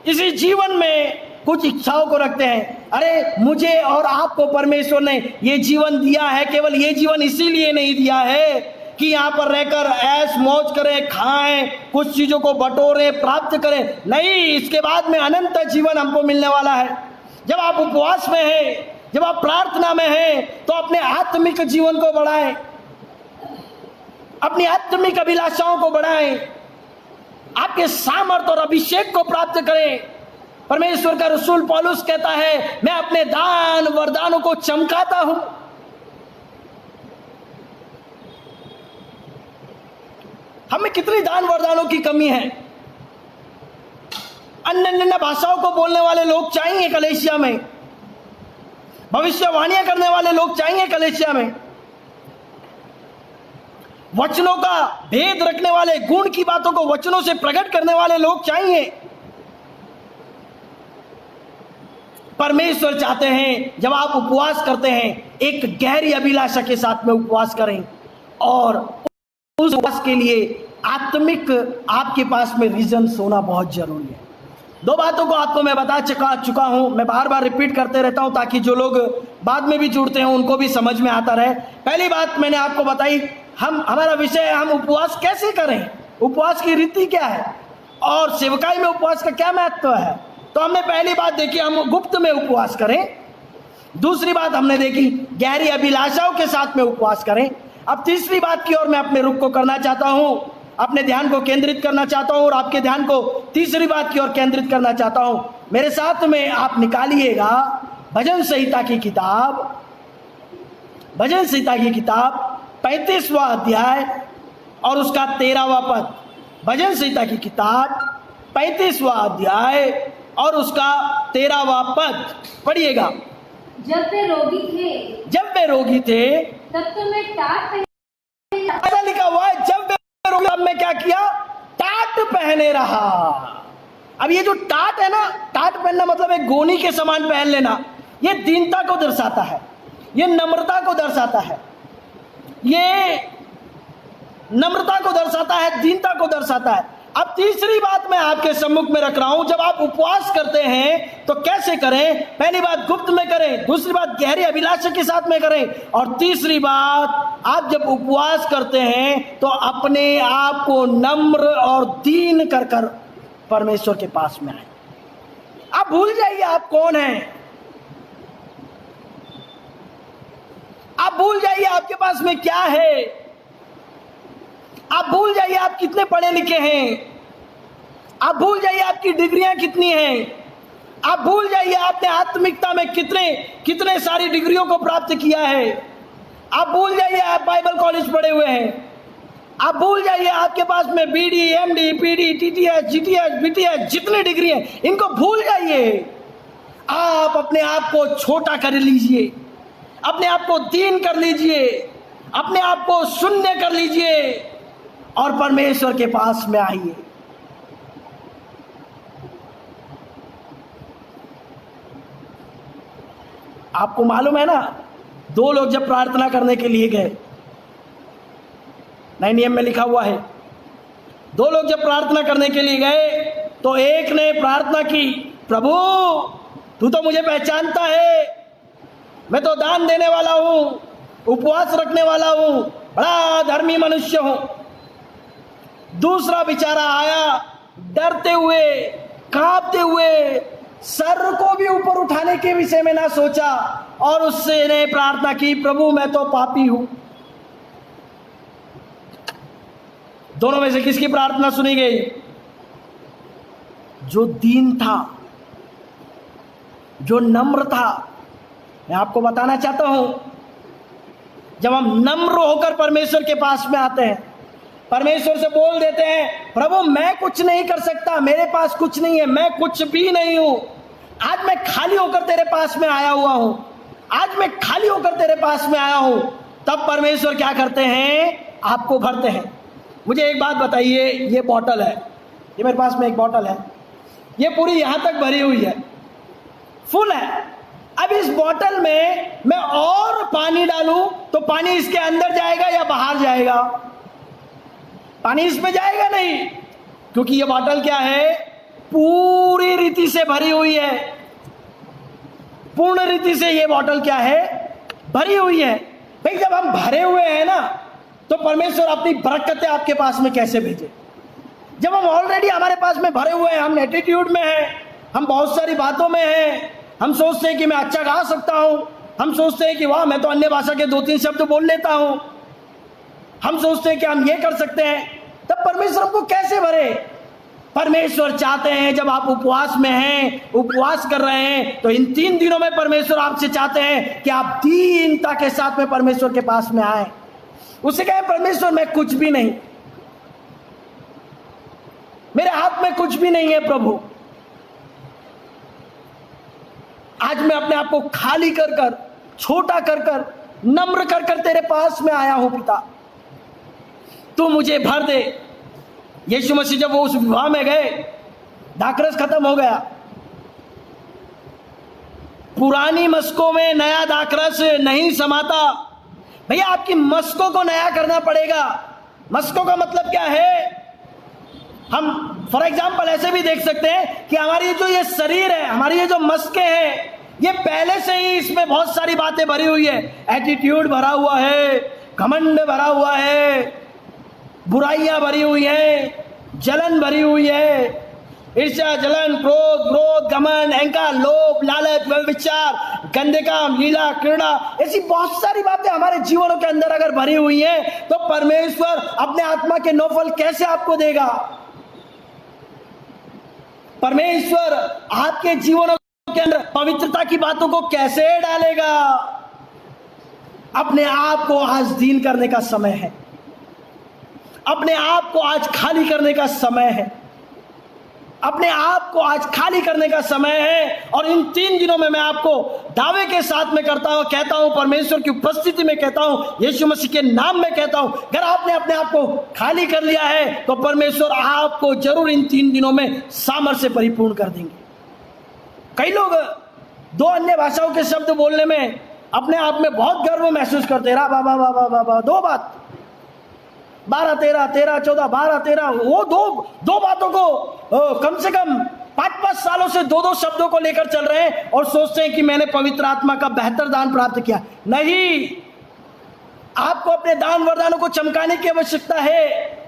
इसी जीवन में कुछ इच्छाओं को रखते हैं। अरे मुझे और आपको परमेश्वर ने ये जीवन दिया है, केवल ये जीवन इसीलिए नहीं दिया है कि यहाँ पर रहकर ऐश मौज करें, खाएं, कुछ चीजों को बटोरें, प्राप्त करें। नहीं, इसके बाद में अनंत जीवन हमको मिलने वाला है। जब आप उपवास में हैं, जब आप प्रार्थना में हैं तो अपने आत्मिक जीवन को बढ़ाएं, अपनी आत्मिक अभिलाषाओं को बढ़ाएं, आपके सामर्थ और अभिषेक को प्राप्त करें। परमेश्वर का रसूल पौलुस कहता है, मैं अपने दान वरदानों को चमकाता हूं। हमें कितनी दान वरदानों की कमी है। अन्य भाषाओं को बोलने वाले लोग चाहिए कलीसिया में, भविष्यवाणियां करने वाले लोग चाहिए कलीसिया में, वचनों का भेद रखने वाले, गुण की बातों को वचनों से प्रकट करने वाले लोग चाहिए। परमेश्वर चाहते हैं जब आप उपवास करते हैं, एक गहरी अभिलाषा के साथ में उपवास करें, और उस उपवास के लिए आत्मिक आपके पास में रीजन होना बहुत जरूरी है। दो बातों को आपको मैं बता चुका हूं, मैं बार बार रिपीट करते रहता हूं ताकि जो लोग बाद में भी जुड़ते हैं उनको भी समझ में आता रहे। पहली बात मैंने आपको बताई, हमारा विषय है हम उपवास कैसे करें, उपवास की रीति क्या है और सेवकाई में उपवास का क्या महत्व है। तो हमने पहली बात देखी, हम गुप्त में उपवास करें। दूसरी बात हमने देखी, गहरी अभिलाषाओं के साथ में उपवास करें। अब तीसरी बात की ओर मैं अपने रुख को करना चाहता हूं, अपने ध्यान को केंद्रित करना चाहता हूं और आपके ध्यान को तीसरी बात की ओर केंद्रित करना चाहता हूं। मेरे साथ में आप निकालिएगा भजन संहिता की किताब, भजन संहिता की किताब 35वां अध्याय और उसका 13वां पद। भजन संहिता की किताब 35वां अध्याय और उसका 13वां पद पढ़िएगा। जब वे रोगी थे तब तो मैं टाट ऐसा लिखा हुआ है, जब वे रोगी तब मैं क्या किया, टाट पहने रहा। अब ये जो टाट है ना, टाट पहनना मतलब एक गोनी के समान पहन लेना, ये दीनता को दर्शाता है, ये नम्रता को दर्शाता है, ये नम्रता को दर्शाता है, दीनता को दर्शाता है। अब तीसरी बात मैं आपके सम्मुख में रख रहा हूं, जब आप उपवास करते हैं तो कैसे करें। पहली बात गुप्त में करें, दूसरी बात गहरी अभिलाषा के साथ में करें, और तीसरी बात आप जब उपवास करते हैं तो अपने आप को नम्र और दीन कर कर परमेश्वर के पास में आए। आप भूल जाइए आप कौन हैं, आप भूल जाइए आपके पास में क्या है, आप भूल जाइए आप कितने पढ़े लिखे हैं, आप भूल जाइए आपकी डिग्रियां कितनी हैं, आप भूल जाइए आपने आत्मिकता में कितने सारी डिग्रियों को प्राप्त किया है, आप भूल जाइए आप बाइबल कॉलेज पढ़े हुए हैं, आप भूल जाइए आपके पास में BD, MD, PD, TTH, GTH, BTH जितनी डिग्री है, इनको भूल जाइए। आप अपने आप को छोटा कर लीजिए, अपने आप को दीन कर लीजिए, अपने आप को शून्य कर लीजिए और परमेश्वर के पास में आइए। आपको मालूम है ना, दो लोग जब प्रार्थना करने के लिए गए, नए नियम में लिखा हुआ है, दो लोग जब प्रार्थना करने के लिए गए तो एक ने प्रार्थना की, प्रभु तू तो मुझे पहचानता है, मैं तो दान देने वाला हूं, उपवास रखने वाला हूं, बड़ा धर्मी मनुष्य हूं। दूसरा बेचारा आया डरते हुए, कांपते हुए, सर को भी ऊपर उठाने के विषय में ना सोचा और उससे ने प्रार्थना की, प्रभु मैं तो पापी हूं। दोनों में से किसकी प्रार्थना सुनी गई? जो दीन था, जो नम्र था। मैं आपको बताना चाहता हूं, जब हम नम्र होकर परमेश्वर के पास में आते हैं, परमेश्वर से बोल देते हैं, प्रभु मैं कुछ नहीं कर सकता, मेरे पास कुछ नहीं है, मैं कुछ भी नहीं हूं, आज मैं खाली होकर तेरे पास में आया हुआ हूं, आज मैं खाली होकर तेरे पास में आया हूं। तब परमेश्वर क्या करते हैं? आपको भरते हैं। मुझे एक बात बताइए, ये बॉटल है, ये मेरे पास में एक बॉटल है, ये पूरी यहां तक भरी हुई है, फुल है। अब इस बॉटल में मैं और पानी डालूं तो पानी इसके अंदर जाएगा या बाहर जाएगा? पानी इसमें जाएगा नहीं, क्योंकि ये बॉटल क्या है? पूरी रीति से भरी हुई है। पूर्ण रीति से ये बॉटल क्या है? भरी हुई है। भाई जब हम भरे हुए हैं ना, तो परमेश्वर अपनी बरकतें आपके पास में कैसे भेजे? जब हम ऑलरेडी हमारे पास में भरे हुए हैं, हम एटीट्यूड में हैं, हम बहुत सारी बातों में हैं, हम सोचते हैं कि मैं अच्छा गा सकता हूं, हम सोचते हैं कि वाह मैं तो अन्य भाषा के 2-3 शब्द बोल लेता हूं, हम सोचते हैं कि हम ये कर सकते हैं, तब परमेश्वर हमको कैसे भरे? परमेश्वर चाहते हैं जब आप उपवास में हैं, उपवास कर रहे हैं, तो इन 3 दिनों में परमेश्वर आपसे चाहते हैं कि आप दीनता के साथ में परमेश्वर के पास में आए। उसे कहें परमेश्वर मैं कुछ भी नहीं, मेरे हाथ में कुछ भी नहीं है प्रभु, आज मैं अपने आप को खाली कर कर, छोटा कर कर, नम्र कर कर तेरे पास में आया हूं पिता, तू मुझे भर दे। यीशु मसीह जब वो उस विवाह में गए, दाखरस खत्म हो गया, पुरानी मस्कों में नया दाखरस नहीं समाता। भैया आपकी मस्कों को नया करना पड़ेगा। मस्कों का मतलब क्या है? हम फॉर एग्जाम्पल ऐसे भी देख सकते हैं कि हमारी जो ये शरीर है, हमारी ये जो मस्कें हैं, ये पहले से ही इसमें बहुत सारी बातें भरी हुई है। एटीट्यूड भरा हुआ है, घमंड भरा हुआ है, बुराइयां भरी हुई है, जलन भरी हुई है, ईर्ष्या, जलन, क्रोध, घमंड, अहंकार, लोभ, लालच, व्यभिचार, गंदे काम, लीला, क्रीड़ा, ऐसी बहुत सारी बातें हमारे जीवनों के अंदर अगर भरी हुई हैं, तो परमेश्वर अपने आत्मा के 9 फल कैसे आपको देगा? परमेश्वर आपके जीवनों के अंदर पवित्रता की बातों को कैसे डालेगा? अपने आप को आज दीन करने का समय है, अपने आप को आज खाली करने का समय है, अपने आप को आज खाली करने का समय है। और इन 3 दिनों में मैं आपको दावे के साथ में कहता हूं, परमेश्वर की उपस्थिति में कहता हूं, यीशु मसीह के नाम में कहता हूं, अगर आपने अपने आप को खाली कर लिया है तो परमेश्वर आपको जरूर इन 3 दिनों में सामर्थ्य से परिपूर्ण कर देंगे। कई लोग 2 अन्य भाषाओं के शब्द बोलने में अपने आप में बहुत गर्व महसूस करते, रा बाबा बाबा बाबा 2 बात, 12 13 13 14 12 13, वो दो बातों को कम से कम 5-5 सालों से 2-2 शब्दों को लेकर चल रहे हैं और सोचते हैं कि मैंने पवित्र आत्मा का बेहतर दान प्राप्त किया। नहीं, आपको अपने दान वरदानों को चमकाने की आवश्यकता है।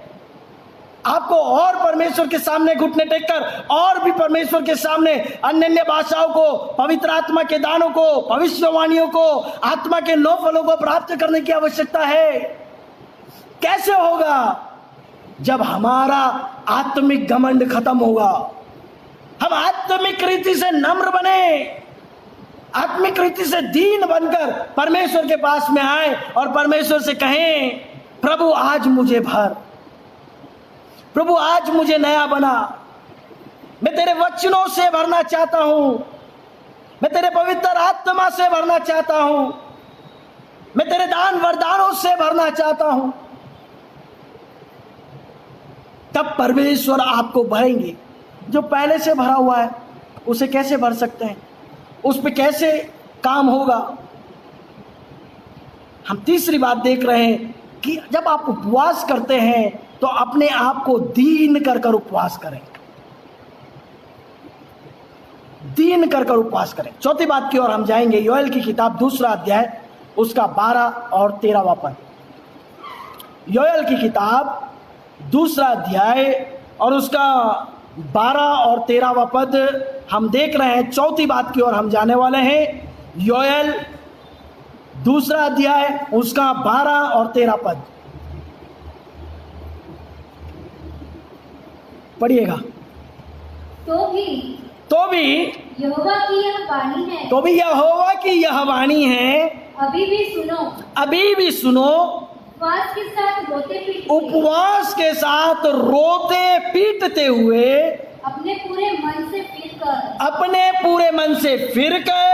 आपको और परमेश्वर के सामने घुटने टेककर और भी परमेश्वर के सामने अन्य भाषाओं को, पवित्र आत्मा के दानों को, भविष्यवाणियों को, आत्मा के 9 फलों को प्राप्त करने की आवश्यकता है। कैसे होगा? जब हमारा आत्मिक घमंड खत्म होगा, हम आत्मिक रीति से नम्र बने, आत्मिक रीति से दीन बनकर परमेश्वर के पास में आए और परमेश्वर से कहें, प्रभु आज मुझे भर, प्रभु आज मुझे नया बना, मैं तेरे वचनों से भरना चाहता हूं, मैं तेरे पवित्र आत्मा से भरना चाहता हूं, मैं तेरे दान वरदानों से भरना चाहता हूं। तब परमेश्वर आपको भरेंगे। जो पहले से भरा हुआ है उसे कैसे भर सकते हैं? उस पे कैसे काम होगा? हम तीसरी बात देख रहे हैं कि जब आप उपवास करते हैं तो अपने आप को दीन कर कर उपवास करें, दीन कर कर उपवास करें। चौथी बात की ओर हम जाएंगे, योएल की किताब 2 अध्याय उसका 12 और 13वां पद। योएल की किताब 2 अध्याय और उसका 12 और 13वां पद हम देख रहे हैं। चौथी बात की ओर हम जाने वाले हैं। योएल 2 अध्याय उसका 12 और 13 पद पढ़िएगा। तो भी यहोवा की यह वाणी है, तो भी यहोवा की यह वाणी है, अभी भी सुनो, अभी भी सुनो, उपवास के साथ रोते पीटते, उपवास के साथ रोते पीटते हुए, अपने पूरे मन से फिरकर, अपने पूरे मन से फिरकर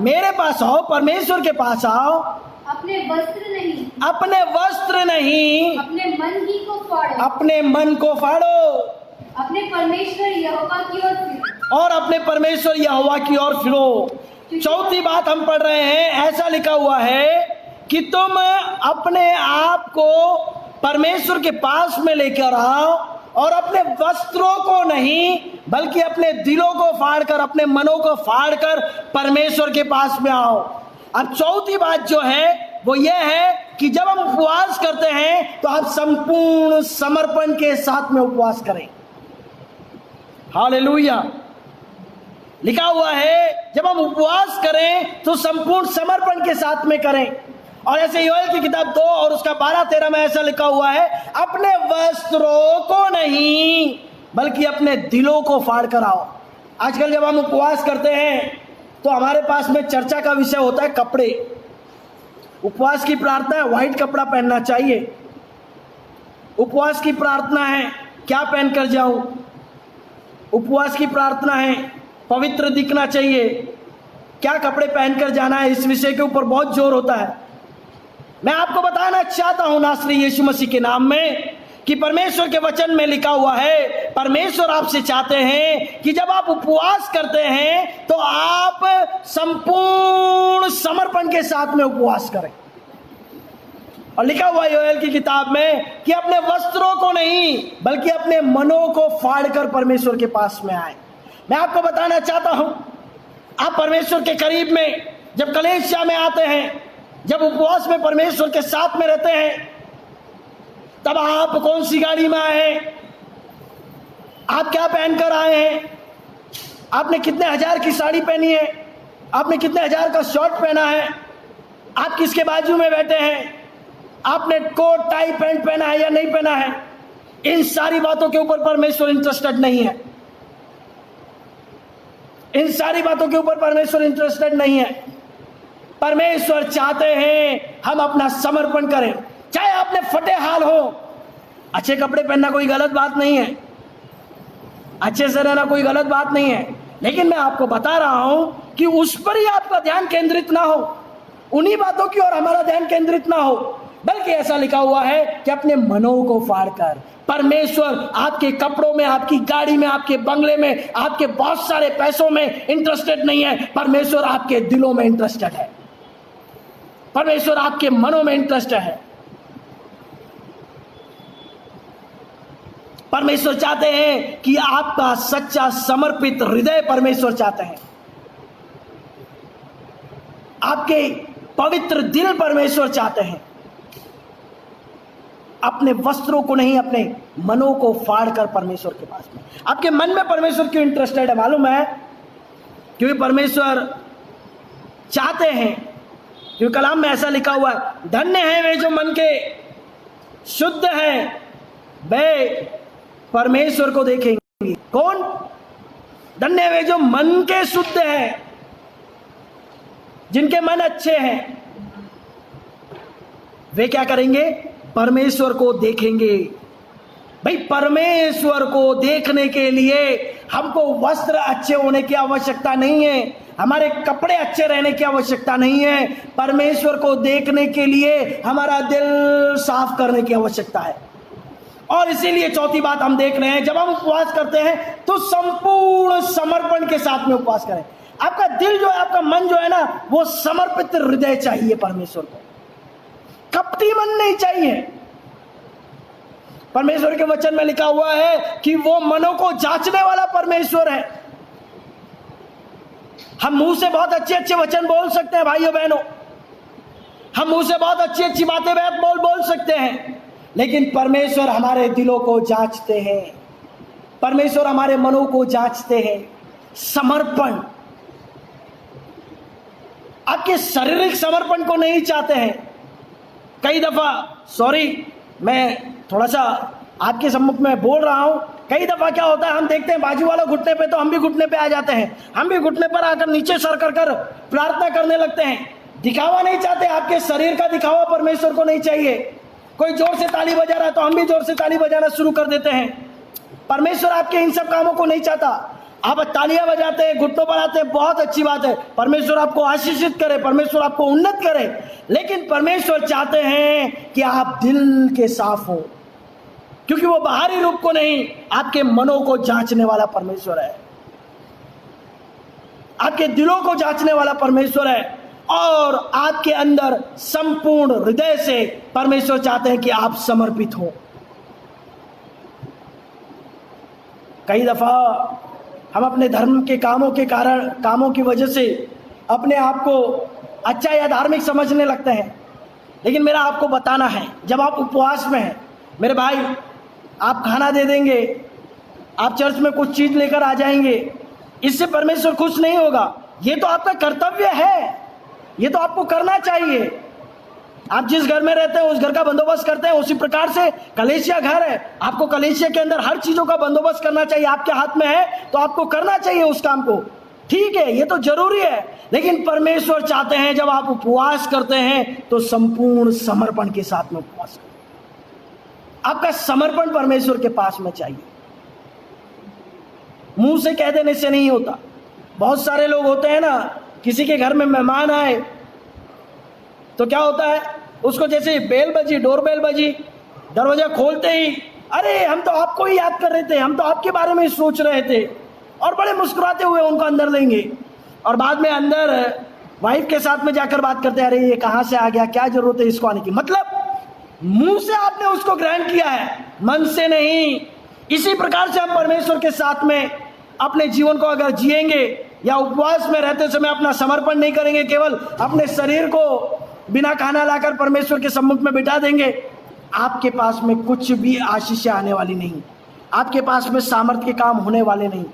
मेरे पास आओ, परमेश्वर के पास आओ। अपने वस्त्र नहीं, अपने वस्त्र नहीं, अपने मन ही को फाड़ो, अपने मन को फाड़ो, अपने परमेश्वर यहोवा की ओर फिरो, और अपने परमेश्वर यहोवा की ओर फिरो। चौथी बात हम पढ़ रहे हैं, ऐसा लिखा हुआ है कि तुम अपने आप को परमेश्वर के पास में लेकर आओ और अपने वस्त्रों को नहीं बल्कि अपने दिलों को फाड़कर, अपने मनों को फाड़कर परमेश्वर के पास में आओ। अब चौथी बात जो है वो ये है कि जब हम उपवास करते हैं तो आप संपूर्ण समर्पण के साथ में उपवास करें। हालेलुया। लिखा हुआ है जब हम उपवास करें तो संपूर्ण समर्पण के साथ में करें। और ऐसे योएल की किताब 2 और उसका 12-13 में ऐसा लिखा हुआ है, अपने वस्त्रों को नहीं बल्कि अपने दिलों को फाड़ कर आओ। आजकल जब हम उपवास करते हैं तो हमारे पास में चर्चा का विषय होता है कपड़े। उपवास की प्रार्थना है व्हाइट कपड़ा पहनना चाहिए। उपवास की प्रार्थना है क्या पहनकर जाऊं। उपवास की प्रार्थना है पवित्र दिखना चाहिए, क्या कपड़े पहनकर जाना है, इस विषय के ऊपर बहुत जोर होता है। मैं आपको बताना चाहता हूं नासरी यीशु मसीह के नाम में कि परमेश्वर के वचन में लिखा हुआ है, परमेश्वर आपसे चाहते हैं कि जब आप उपवास करते हैं तो आप संपूर्ण समर्पण के साथ में उपवास करें। और लिखा हुआ योएल की किताब में कि अपने वस्त्रों को नहीं बल्कि अपने मनों को फाड़कर परमेश्वर के पास में आए। मैं आपको बताना चाहता हूं, आप परमेश्वर के करीब में जब कलीसिया में आते हैं, जब उपवास में परमेश्वर के साथ में रहते हैं, तब आप कौन सी गाड़ी में आए हैं, आप क्या पहनकर आए हैं, आपने कितने हजार की साड़ी पहनी है, आपने कितने हजार का शर्ट पहना है, आप किसके बाजू में बैठे हैं, आपने कोट टाई पैंट पहना है या नहीं पहना है, इन सारी बातों के ऊपर परमेश्वर इंटरेस्टेड नहीं है। इन सारी बातों के ऊपर परमेश्वर इंटरेस्टेड नहीं है। परमेश्वर चाहते हैं हम अपना समर्पण करें, चाहे आपने फटे हाल हो। अच्छे कपड़े पहनना कोई गलत बात नहीं है, अच्छे से रहना कोई गलत बात नहीं है, लेकिन मैं आपको बता रहा हूं कि उस पर ही आपका ध्यान केंद्रित ना हो, उन्हीं बातों की ओर हमारा ध्यान केंद्रित ना हो, बल्कि ऐसा लिखा हुआ है कि अपने मनों को फाड़कर। परमेश्वर आपके कपड़ों में, आपकी गाड़ी में, आपके बंगले में, आपके बहुत सारे पैसों में इंटरेस्टेड नहीं है। परमेश्वर आपके दिलों में इंटरेस्टेड है, परमेश्वर आपके मनों में इंटरेस्टेड है। परमेश्वर चाहते हैं कि आपका सच्चा समर्पित हृदय परमेश्वर चाहते हैं, आपके पवित्र दिल परमेश्वर चाहते हैं। अपने वस्त्रों को नहीं, अपने मनों को फाड़कर परमेश्वर के पास में। आपके मन में परमेश्वर क्यों इंटरेस्टेड है मालूम है? क्योंकि परमेश्वर चाहते हैं, क्योंकि कलाम में ऐसा लिखा हुआ है, धन्य हैं वे जो मन के शुद्ध हैं, वे परमेश्वर को देखेंगे। कौन? धन्य हैं वे जो मन के शुद्ध हैं, जिनके मन अच्छे हैं, वे क्या करेंगे? परमेश्वर को देखेंगे। भाई, परमेश्वर को देखने के लिए हमको वस्त्र अच्छे होने की आवश्यकता नहीं है, हमारे कपड़े अच्छे रहने की आवश्यकता नहीं है। परमेश्वर को देखने के लिए हमारा दिल साफ करने की आवश्यकता है। और इसीलिए चौथी बात हम देख रहे हैं, जब हम उपवास करते हैं तो संपूर्ण समर्पण के साथ में उपवास करें। आपका दिल जो है, आपका मन जो है ना, वो समर्पित हृदय चाहिए परमेश्वर को, कपटी मन नहीं चाहिए। परमेश्वर के वचन में लिखा हुआ है कि वो मनों को जांचने वाला परमेश्वर है। हम मुंह से बहुत अच्छे अच्छे वचन बोल सकते हैं भाइयों बहनों, हम मुंह से बहुत अच्छी अच्छी बातें बोल सकते हैं, लेकिन परमेश्वर हमारे दिलों को जांचते हैं, परमेश्वर हमारे मनों को जांचते हैं। समर्पण, आपके शारीरिक समर्पण को नहीं चाहते हैं। कई दफा, सॉरी मैं थोड़ा सा आपके सम्मुख में बोल रहा हूं, कई दफा क्या होता है, हम देखते हैं बाजू वाला घुटने पे तो हम भी घुटने पे आ जाते हैं, हम भी घुटने पर आकर नीचे सर कर प्रार्थना करने लगते हैं। दिखावा नहीं चाहते, आपके शरीर का दिखावा परमेश्वर को नहीं चाहिए। कोई जोर से ताली बजा रहा है तो हम भी जोर से ताली बजाना शुरू कर देते हैं। परमेश्वर आपके इन सब कामों को नहीं चाहता। आप तालियां बजाते हैं, घुटनों पर आते हैं, बहुत अच्छी बात है, परमेश्वर आपको आशीषित करे, परमेश्वर आपको उन्नत करे, लेकिन परमेश्वर चाहते हैं कि आप दिल के साफ हो, क्योंकि वो बाहरी रूप को नहीं, आपके मनों को जांचने वाला परमेश्वर है, आपके दिलों को जांचने वाला परमेश्वर है। और आपके अंदर संपूर्ण हृदय से परमेश्वर चाहते हैं कि आप समर्पित हो। कई दफा हम अपने धर्म के कामों की वजह से अपने आप को अच्छा या धार्मिक समझने लगते हैं, लेकिन मेरा आपको बताना है, जब आप उपवास में हैं मेरे भाई, आप खाना दे देंगे, आप चर्च में कुछ चीज़ लेकर आ जाएंगे, इससे परमेश्वर खुश नहीं होगा। ये तो आपका कर्तव्य है, ये तो आपको करना चाहिए। आप जिस घर में रहते हैं उस घर का बंदोबस्त करते हैं, उसी प्रकार से कलीसिया घर है, आपको कलीसिया के अंदर हर चीजों का बंदोबस्त करना चाहिए। आपके हाथ में है तो आपको करना चाहिए उस काम को, ठीक है, ये तो जरूरी है। लेकिन परमेश्वर चाहते हैं जब आप उपवास करते हैं तो संपूर्ण समर्पण के साथ में उपवास करें। आपका समर्पण परमेश्वर के पास में चाहिए, मुंह से कह देने से नहीं होता। बहुत सारे लोग होते हैं ना, किसी के घर में मेहमान आए तो क्या होता है, उसको जैसे बेल बजी, डोरबेल बजी, दरवाजा खोलते ही अरे हम तो आपको ही याद कर रहे थे, हम तो आपके बारे में ही सोच रहे थे, और बड़े मुस्कुराते हुए उनको अंदर लेंगे। और बाद में अंदर वाइफ के साथ में जाकर बात करते हैं, अरे ये कहाँ से आ गया, क्या जरूरत है इसको आने की। मतलब मुंह से आपने उसको ग्रहण किया है, मन से नहीं। इसी प्रकार से हम परमेश्वर के साथ में अपने जीवन को अगर जिएंगे या उपवास में रहते समय अपना समर्पण नहीं करेंगे, केवल अपने शरीर को बिना खाना लाकर परमेश्वर के सम्मुख में बिठा देंगे, आपके पास में कुछ भी आशीष आने वाली नहीं, आपके पास में सामर्थ्य के काम होने वाले नहीं,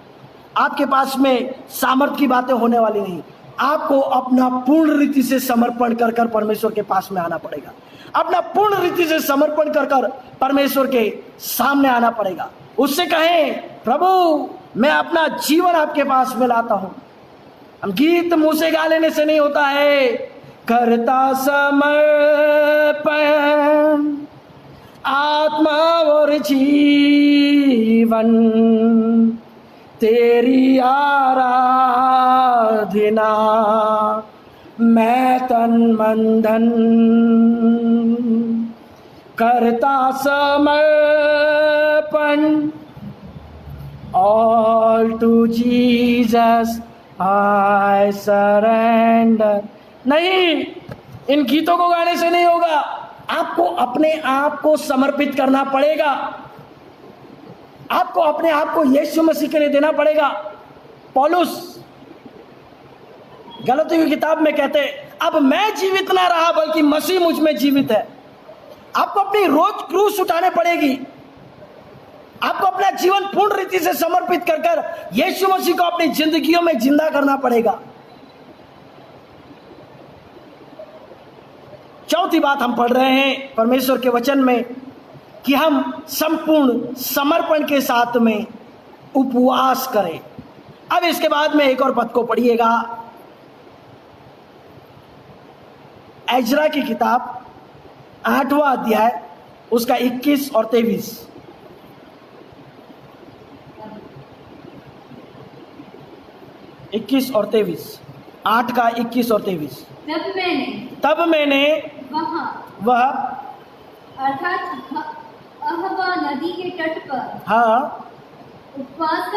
आपके पास में सामर्थ्य की बातें होने वाली नहीं। आपको अपना पूर्ण रीति से समर्पण कर कर परमेश्वर के पास में आना पड़ेगा, अपना पूर्ण रीति से समर्पण कर कर परमेश्वर के सामने आना पड़ेगा। उससे कहें, प्रभु मैं अपना जीवन आपके पास में लाता हूं। हम गीत मुंह से गा लेने से नहीं होता है, करता समर्पण आत्मा और जीवन, तेरी आराधना मैं तन मन धन, करता समर्पण all to Jesus I surrender। नहीं, इन गीतों को गाने से नहीं होगा, आपको अपने आप को समर्पित करना पड़ेगा, आपको अपने आप को यीशु मसीह के लिए देना पड़ेगा। पौलुस गलतियों की किताब में कहते हैं, अब मैं जीवित ना रहा बल्कि मसीह मुझ में जीवित है। आपको अपनी रोज क्रूस उठाने पड़ेगी, आपको अपना जीवन पूर्ण रीति से समर्पित कर कर यीशु मसीह को अपनी जिंदगियों में जिंदा करना पड़ेगा। चौथी बात हम पढ़ रहे हैं परमेश्वर के वचन में कि हम संपूर्ण समर्पण के साथ में उपवास करें। अब इसके बाद में एक और पद को पढ़िएगा, एजरा की किताब 8वां अध्याय उसका 21 और 23। 21 और 23, 8 का 21 और 23। तब मैंने वह अर्थात अहवा नदी के तट पर, हाँ, उपवास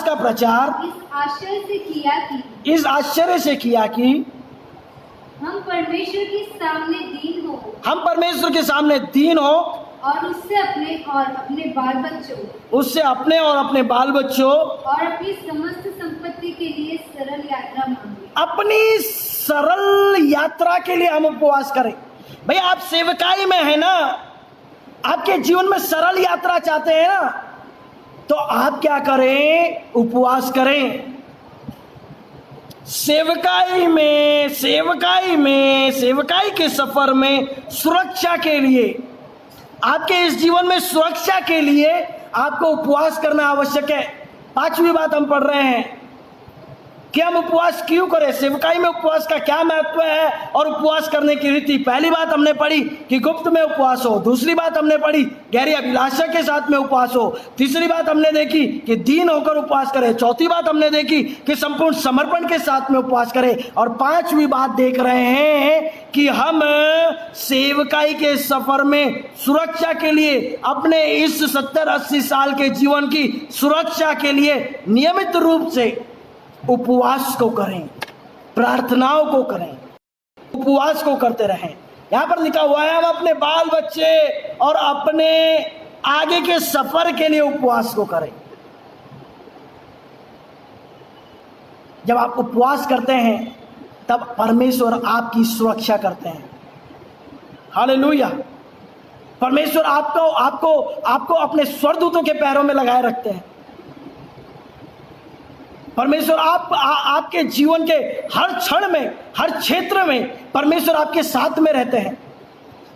का प्रचार इस आश्चर्य से किया कि हम परमेश्वर के सामने दीन हो और उससे अपने और अपने बाल बच्चों और अपनी समस्त संपत्ति के लिए सरल यात्रा मांगे। अपनी सरल यात्रा के लिए हम उपवास करें। भाई आप सेवकाई में है ना, आपके जीवन में सरल यात्रा चाहते हैं ना, तो आप क्या करें, उपवास करें। सेवकाई के सफर में सुरक्षा के लिए, आपके इस जीवन में सुरक्षा के लिए आपको उपवास करना आवश्यक है। 5वीं बात हम पढ़ रहे हैं कि हम उपवास क्यों करें, सेवकाई में उपवास का क्या महत्व है और उपवास करने की रीति। पहली बात हमने पढ़ी कि गुप्त में उपवास हो, दूसरी बात हमने पढ़ी गहरी अभिलाषा के साथ में उपवास हो, तीसरी बात हमने देखी कि दीन होकर उपवास करें, चौथी बात हमने देखी कि संपूर्ण समर्पण के साथ में उपवास करें, और 5वीं बात देख रहे हैं कि हम सेवकाई के सफर में सुरक्षा के लिए, अपने इस 70-80 साल के जीवन की सुरक्षा के लिए नियमित रूप से उपवास को करें, प्रार्थनाओं को करें, उपवास को करते रहें। यहां पर लिखा हुआ है हम अपने बाल बच्चे और अपने आगे के सफर के लिए उपवास को करें। जब आप उपवास करते हैं तब परमेश्वर आपकी सुरक्षा करते हैं। हालेलुया। परमेश्वर आपको अपने स्वर्गदूतों के पैरों में लगाए रखते हैं। परमेश्वर आपके जीवन के हर क्षण में, हर क्षेत्र में परमेश्वर आपके साथ में रहते हैं।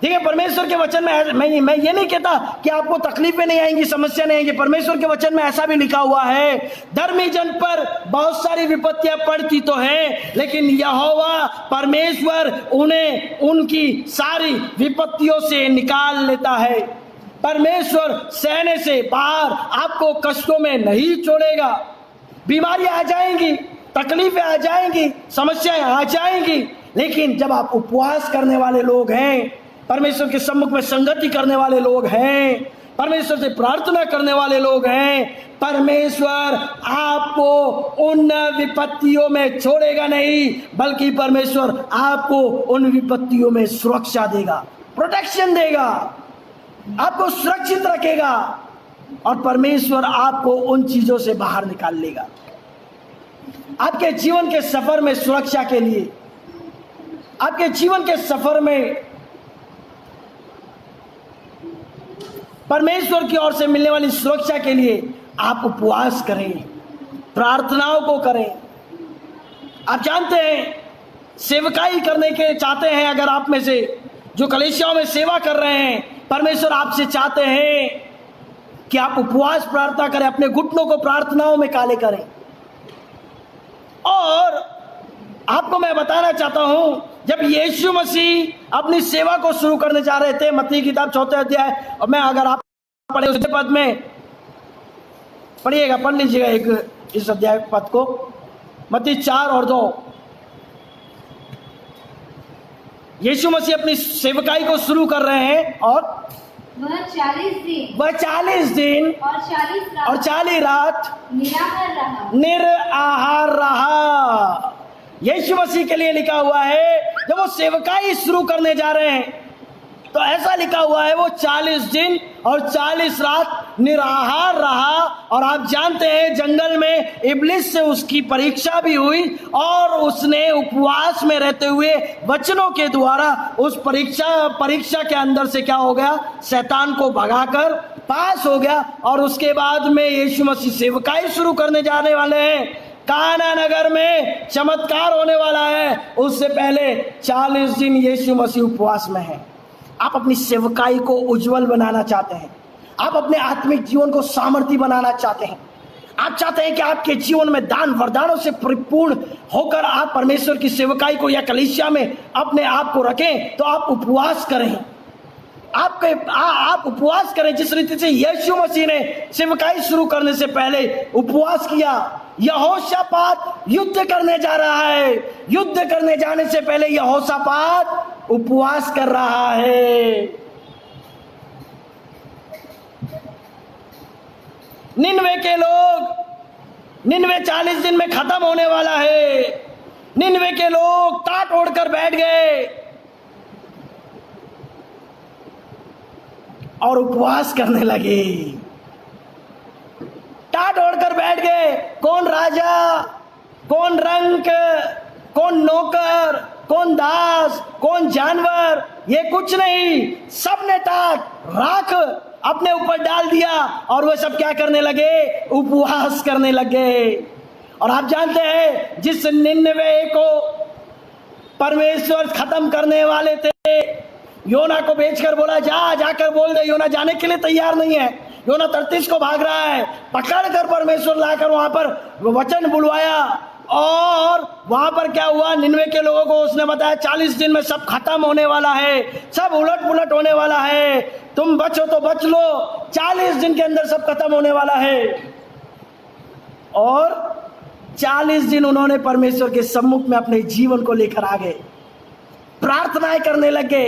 देखिए, परमेश्वर के वचन में मैं ये नहीं कहता कि आपको तकलीफें नहीं आएंगी, समस्या नहीं आएंगी। परमेश्वर के वचन में ऐसा भी लिखा हुआ है, धर्मी जन पर बहुत सारी विपत्तियां पड़ती तो हैं, लेकिन यहोवा परमेश्वर उन्हें उनकी सारी विपत्तियों से निकाल लेता है। परमेश्वर सहने से बाहर आपको कष्टों में नहीं छोड़ेगा। बीमारियां आ जाएंगी, तकलीफें आ जाएंगी, समस्याएं आ जाएंगी, लेकिन जब आप उपवास करने वाले लोग हैं, परमेश्वर के सम्मुख में संगति करने वाले लोग हैं, परमेश्वर से प्रार्थना करने वाले लोग हैं, परमेश्वर आपको उन विपत्तियों में छोड़ेगा नहीं, बल्कि परमेश्वर आपको उन विपत्तियों में सुरक्षा देगा, प्रोटेक्शन देगा, आपको सुरक्षित रखेगा और परमेश्वर आपको उन चीजों से बाहर निकाल लेगा। आपके जीवन के सफर में सुरक्षा के लिए, आपके जीवन के सफर में परमेश्वर की ओर से मिलने वाली सुरक्षा के लिए आप उपवास करें, प्रार्थनाओं को करें। आप जानते हैं, सेवकाई करने के चाहते हैं, अगर आप में से जो कलीसियाओं में सेवा कर रहे हैं, परमेश्वर आपसे चाहते हैं कि आप उपवास प्रार्थना करें, अपने घुटनों को प्रार्थनाओं में काले करें। और आपको मैं बताना चाहता हूं, जब यीशु मसीह अपनी सेवा को शुरू करने जा रहे थे, मत्ती की किताब 4 अध्याय, और मैं अगर आप पढ़े उस पद में पढ़िएगा, पढ़ लीजिएगा एक इस अध्याय पद को, मत्ती 4 और 2। यीशु मसीह अपनी सेवकाई को शुरू कर रहे हैं और वह 40 दिन और 40 रात निराहार रहा। यीशु मसीह के लिए लिखा हुआ है, जब वो सेवकाई शुरू करने जा रहे हैं तो ऐसा लिखा हुआ है, वो 40 दिन और 40 रात निराहार रहा। और आप जानते हैं, जंगल में इब्लिस से उसकी परीक्षा भी हुई और उसने उपवास में रहते हुए वचनों के द्वारा उस परीक्षा के अंदर से क्या हो गया, शैतान को भगाकर पास हो गया। और उसके बाद में यीशु मसीह सेवकाई शुरू करने जाने वाले हैं। काना नगर में चमत्कार होने वाला है, उससे पहले 40 दिन यीशु मसीह उपवास में है। आप अपनी सेवकाई को उज्जवल बनाना चाहते हैं, आप अपने आत्मिक जीवन को सामर्थ्य बनाना चाहते हैं, आप चाहते हैं कि आपके जीवन में दान वरदानों से परिपूर्ण होकर आप परमेश्वर की सेवकाई को या कलीसिया में अपने आप को रखें, तो आप उपवास करें। आप उपवास करें जिस रीति से यीशु मसीह ने सेवकाई शुरू करने से पहले उपवास किया। यहोशापात युद्ध करने जा रहा है, युद्ध करने जाने से पहले यहोशापात उपवास कर रहा है। निनवे के लोग, निनवे 40 दिन में खत्म होने वाला है। निनवे के लोग टाट ओढ़कर बैठ गए और उपवास करने लगे, टाट ओढ़कर बैठ गए। कौन राजा, कौन रंक, कौन नौकर, कौन दास, कौन जानवर, ये कुछ नहीं, सबने टाट राख अपने ऊपर डाल दिया और वे सब क्या करने लगे, उपवास करने लगे। और आप जानते हैं, जिस 99 को परमेश्वर खत्म करने वाले थे, योना को बेचकर बोला जाकर बोल दे, योना जाने के लिए तैयार नहीं है। योना 33 को भाग रहा है, पकड़कर परमेश्वर लाकर वहां पर वचन बुलवाया। और वहां पर क्या हुआ, 99 के लोगों को उसने बताया 40 दिन में सब खत्म होने वाला है, सब उलट पुलट होने वाला है, तुम बचो तो बच लो, 40 दिन के अंदर सब खत्म होने वाला है। और 40 दिन उन्होंने परमेश्वर के सम्मुख में अपने जीवन को लेकर आ गए, प्रार्थनाएं करने लगे,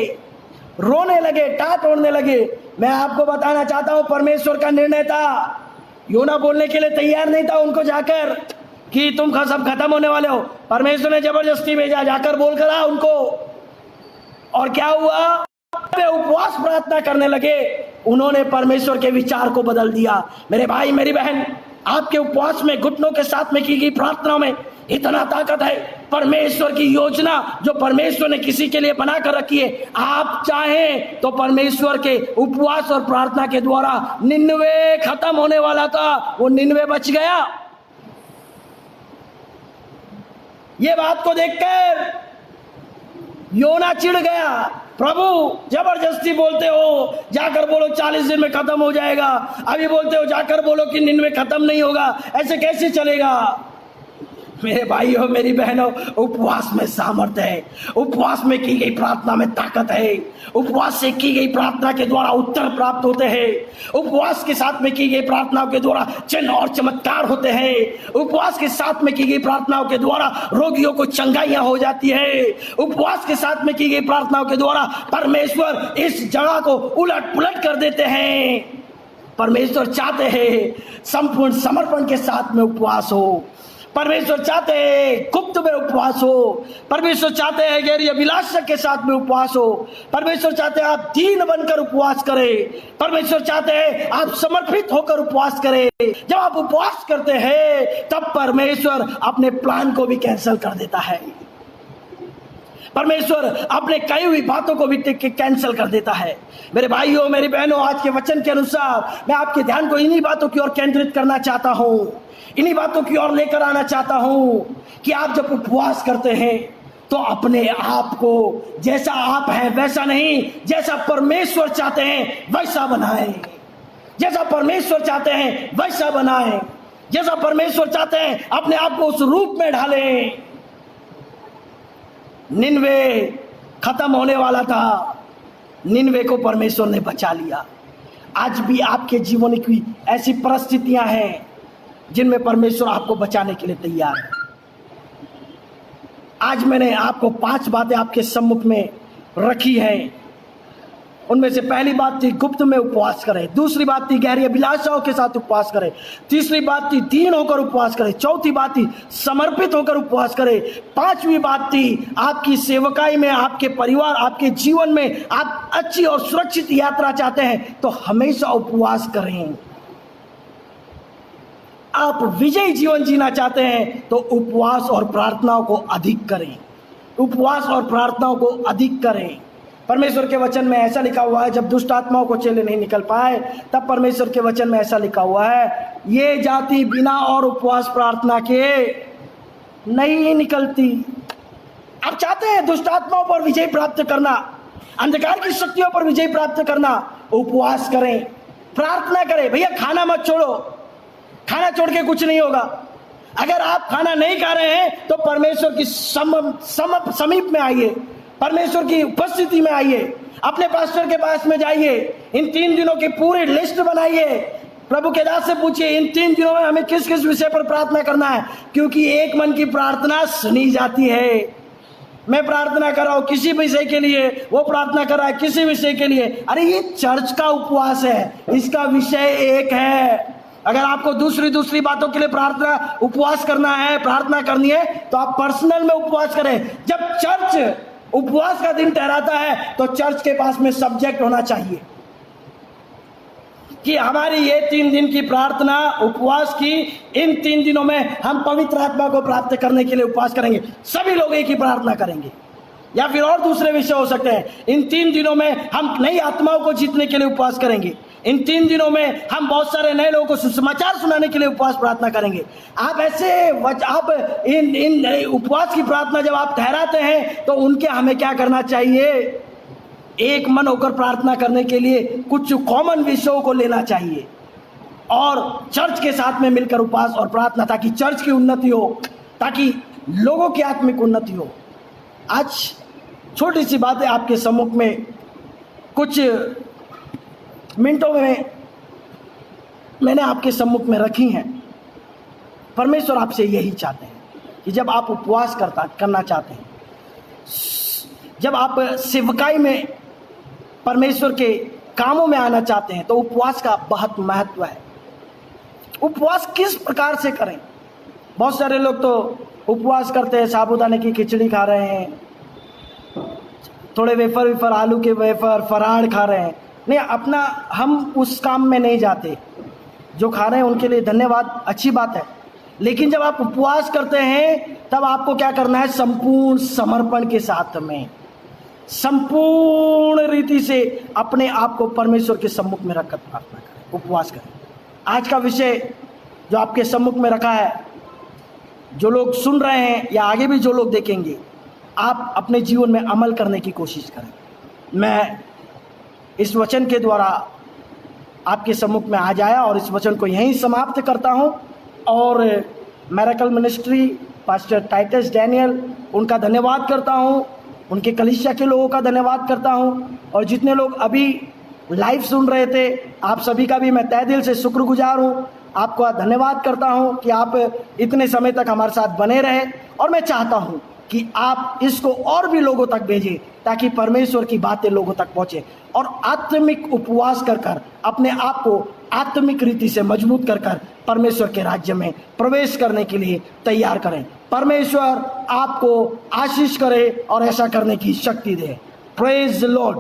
रोने लगे, टाट ओढ़ने लगे। मैं आपको बताना चाहता हूं, परमेश्वर का निर्णय था, योना बोलने के लिए तैयार नहीं था उनको जाकर कि तुम सब खत्म होने वाले हो। परमेश्वर ने जबरदस्ती भेजा, जाकर बोल कर आ उनको। और क्या हुआ, वे उपवास प्रार्थना करने लगे, उन्होंने परमेश्वर के विचार को बदल दिया। मेरे भाई मेरी बहन, आपके उपवास में, घुटनों के साथ में की गई प्रार्थना में इतना ताकत है। परमेश्वर की योजना जो परमेश्वर ने किसी के लिए बना कर रखी है, आप चाहें तो परमेश्वर के उपवास और प्रार्थना के द्वारा 99 खत्म होने वाला था, वो 99 बच गया। ये बात को देखकर योना चिढ़ गया, प्रभु जबरदस्ती बोलते हो जाकर बोलो 40 दिन में खत्म हो जाएगा, अभी बोलते हो जाकर बोलो कि निन्वे खत्म नहीं होगा, ऐसे कैसे चलेगा। मेरे भाइयों मेरी बहनों, उपवास में सामर्थ्य है, उपवास में की गई प्रार्थना में ताकत है, उपवास से की गई प्रार्थना के द्वारा उत्तर प्राप्त होते हैं, उपवास के साथ में की गई प्रार्थनाओं के द्वारा चिन्ह और चमत्कार होते हैं, उपवास के साथ में की गई प्रार्थनाओं के द्वारा रोगियों को चंगाइयां हो जाती है, उपवास के साथ में की गई प्रार्थनाओं के द्वारा परमेश्वर इस जगह को उलट पुलट कर देते हैं। परमेश्वर चाहते हैं संपूर्ण समर्पण के साथ में उपवास हो, परमेश्वर चाहते हैं गुप्त में उपवास हो, परमेश्वर चाहते हैं गैर अभिलाषा के साथ में उपवास हो, परमेश्वर चाहते हैं आप दीन बनकर उपवास करें, परमेश्वर चाहते हैं आप समर्पित होकर उपवास करें। जब आप उपवास करते हैं तब परमेश्वर अपने प्लान को भी कैंसिल कर देता है, परमेश्वर अपने कई हुई बातों को भी कैंसिल कर देता है। मेरे भाइयों मेरी बहनों, आज के वचन के अनुसार मैं आपके ध्यान को इन्हीं बातों की ओर केंद्रित करना चाहता हूँ, इन्हीं बातों की ओर लेकर आना चाहता हूँ कि आप जब उपवास करते हैं तो अपने आप को जैसा आप हैं वैसा नहीं, जैसा परमेश्वर चाहते हैं वैसा बनाएं, जैसा परमेश्वर चाहते हैं वैसा बनाएं, जैसा परमेश्वर चाहते हैं अपने आप को उस रूप में ढालें। निन्वे खत्म होने वाला था, निन्वे को परमेश्वर ने बचा लिया। आज भी आपके जीवन की ऐसी परिस्थितियां हैं जिनमें परमेश्वर आपको बचाने के लिए तैयार है। आज मैंने आपको 5 बातें आपके सम्मुख में रखी हैं। उनमें से पहली बात थी गुप्त में उपवास करें, दूसरी बात थी गहरी अभिलाषाओं के साथ उपवास करें, तीसरी बात थी दीन होकर उपवास करें, चौथी बात थी समर्पित होकर उपवास करें, पांचवी बात थी आपकी सेवकाई में, आपके परिवार, आपके जीवन में आप अच्छी और सुरक्षित यात्रा चाहते हैं तो हमेशा उपवास करें। आप विजयी जीवन जीना चाहते हैं तो उपवास और प्रार्थनाओं को अधिक करें, उपवास और प्रार्थनाओं को अधिक करें। परमेश्वर के वचन में ऐसा लिखा हुआ है, जब दुष्ट आत्माओं को चेले नहीं निकल पाए तब परमेश्वर के वचन में ऐसा लिखा हुआ है, ये जाति बिना और उपवास प्रार्थना के नहीं निकलती। आप चाहते हैं दुष्ट आत्माओं पर विजय प्राप्त करना, अंधकार की शक्तियों पर विजय प्राप्त करना, उपवास करें, प्रार्थना करें। भैया खाना मत छोड़ो, खाना छोड़ के कुछ नहीं होगा। अगर आप खाना नहीं खा रहे हैं तो परमेश्वर की समीप में आइए, परमेश्वर की उपस्थिति में आइए, अपने पास्टर के पास में जाइए, इन 3 दिनों की पूरी लिस्ट बनाइए, प्रभु के दास से पूछिए इन 3 दिनों में हमें किस किस विषय पर प्रार्थना करना है, क्योंकि एक मन की प्रार्थना सुनी जाती है। मैं प्रार्थना कर रहा हूं किसी विषय के लिए, वो प्रार्थना कर रहा है किसी विषय के लिए। अरे ये चर्च का उपवास है, इसका विषय एक है। अगर आपको दूसरी बातों के लिए प्रार्थना उपवास करना है, प्रार्थना करनी है तो आप पर्सनल में उपवास करें। जब चर्च उपवास का दिन ठहराता है तो चर्च के पास में सब्जेक्ट होना चाहिए कि हमारी ये 3 दिन की प्रार्थना उपवास की, इन 3 दिनों में हम पवित्र आत्मा को प्राप्त करने के लिए उपवास करेंगे। सभी लोग एक ही प्रार्थना करेंगे, या फिर और दूसरे विषय हो सकते हैं। इन 3 दिनों में हम नई आत्माओं को जीतने के लिए उपवास करेंगे। इन 3 दिनों में हम बहुत सारे नए लोगों को सुसमाचार सुनाने के लिए उपवास प्रार्थना करेंगे। आप इन उपवास की प्रार्थना जब आप ठहराते हैं तो उनके हमें क्या करना चाहिए, एक मन होकर प्रार्थना करने के लिए कुछ कॉमन विषयों को लेना चाहिए और चर्च के साथ में मिलकर उपवास और प्रार्थना, ताकि चर्च की उन्नति हो, ताकि लोगों की आत्मिक उन्नति हो। आज छोटी सी बातें आपके सम्मुख में कुछ मिनटों में मैंने आपके सम्मुख में रखी हैं। परमेश्वर आपसे यही चाहते हैं कि जब आप उपवास करना चाहते हैं, जब आप सेवकाई में परमेश्वर के कामों में आना चाहते हैं तो उपवास का बहुत महत्व है। उपवास किस प्रकार से करें? बहुत सारे लोग तो उपवास करते हैं, साबूदाने की खिचड़ी खा रहे हैं, थोड़े वेफर आलू के वेफर फराड़ खा रहे हैं। नहीं, अपना हम उस काम में नहीं जाते। जो खा रहे हैं उनके लिए धन्यवाद, अच्छी बात है, लेकिन जब आप उपवास करते हैं तब आपको क्या करना है, संपूर्ण समर्पण के साथ में, संपूर्ण रीति से अपने आप को परमेश्वर के सम्मुख में रखकर प्रार्थना करें, उपवास करें। आज का विषय जो आपके सम्मुख में रखा है जो लोग सुन रहे हैं या आगे भी जो लोग देखेंगे, आप अपने जीवन में अमल करने की कोशिश करें। मैं इस वचन के द्वारा आपके सम्मुख में आ जाया और इस वचन को यहीं समाप्त करता हूं। और miracle ministry pastor Titus Daniel, उनका धन्यवाद करता हूं, उनके कलीसिया के लोगों का धन्यवाद करता हूं, और जितने लोग अभी लाइव सुन रहे थे, आप सभी का भी मैं तहे दिल से शुक्रगुजार हूं। आपका धन्यवाद करता हूं कि आप इतने समय तक हमारे साथ बने रहे, और मैं चाहता हूं कि आप इसको और भी लोगों तक भेजें ताकि परमेश्वर की बातें लोगों तक पहुंचे, और आत्मिक उपवास कर कर अपने आप को आत्मिक रीति से मजबूत कर कर परमेश्वर के राज्य में प्रवेश करने के लिए तैयार करें। परमेश्वर आपको आशीष करे और ऐसा करने की शक्ति दे। Praise the Lord.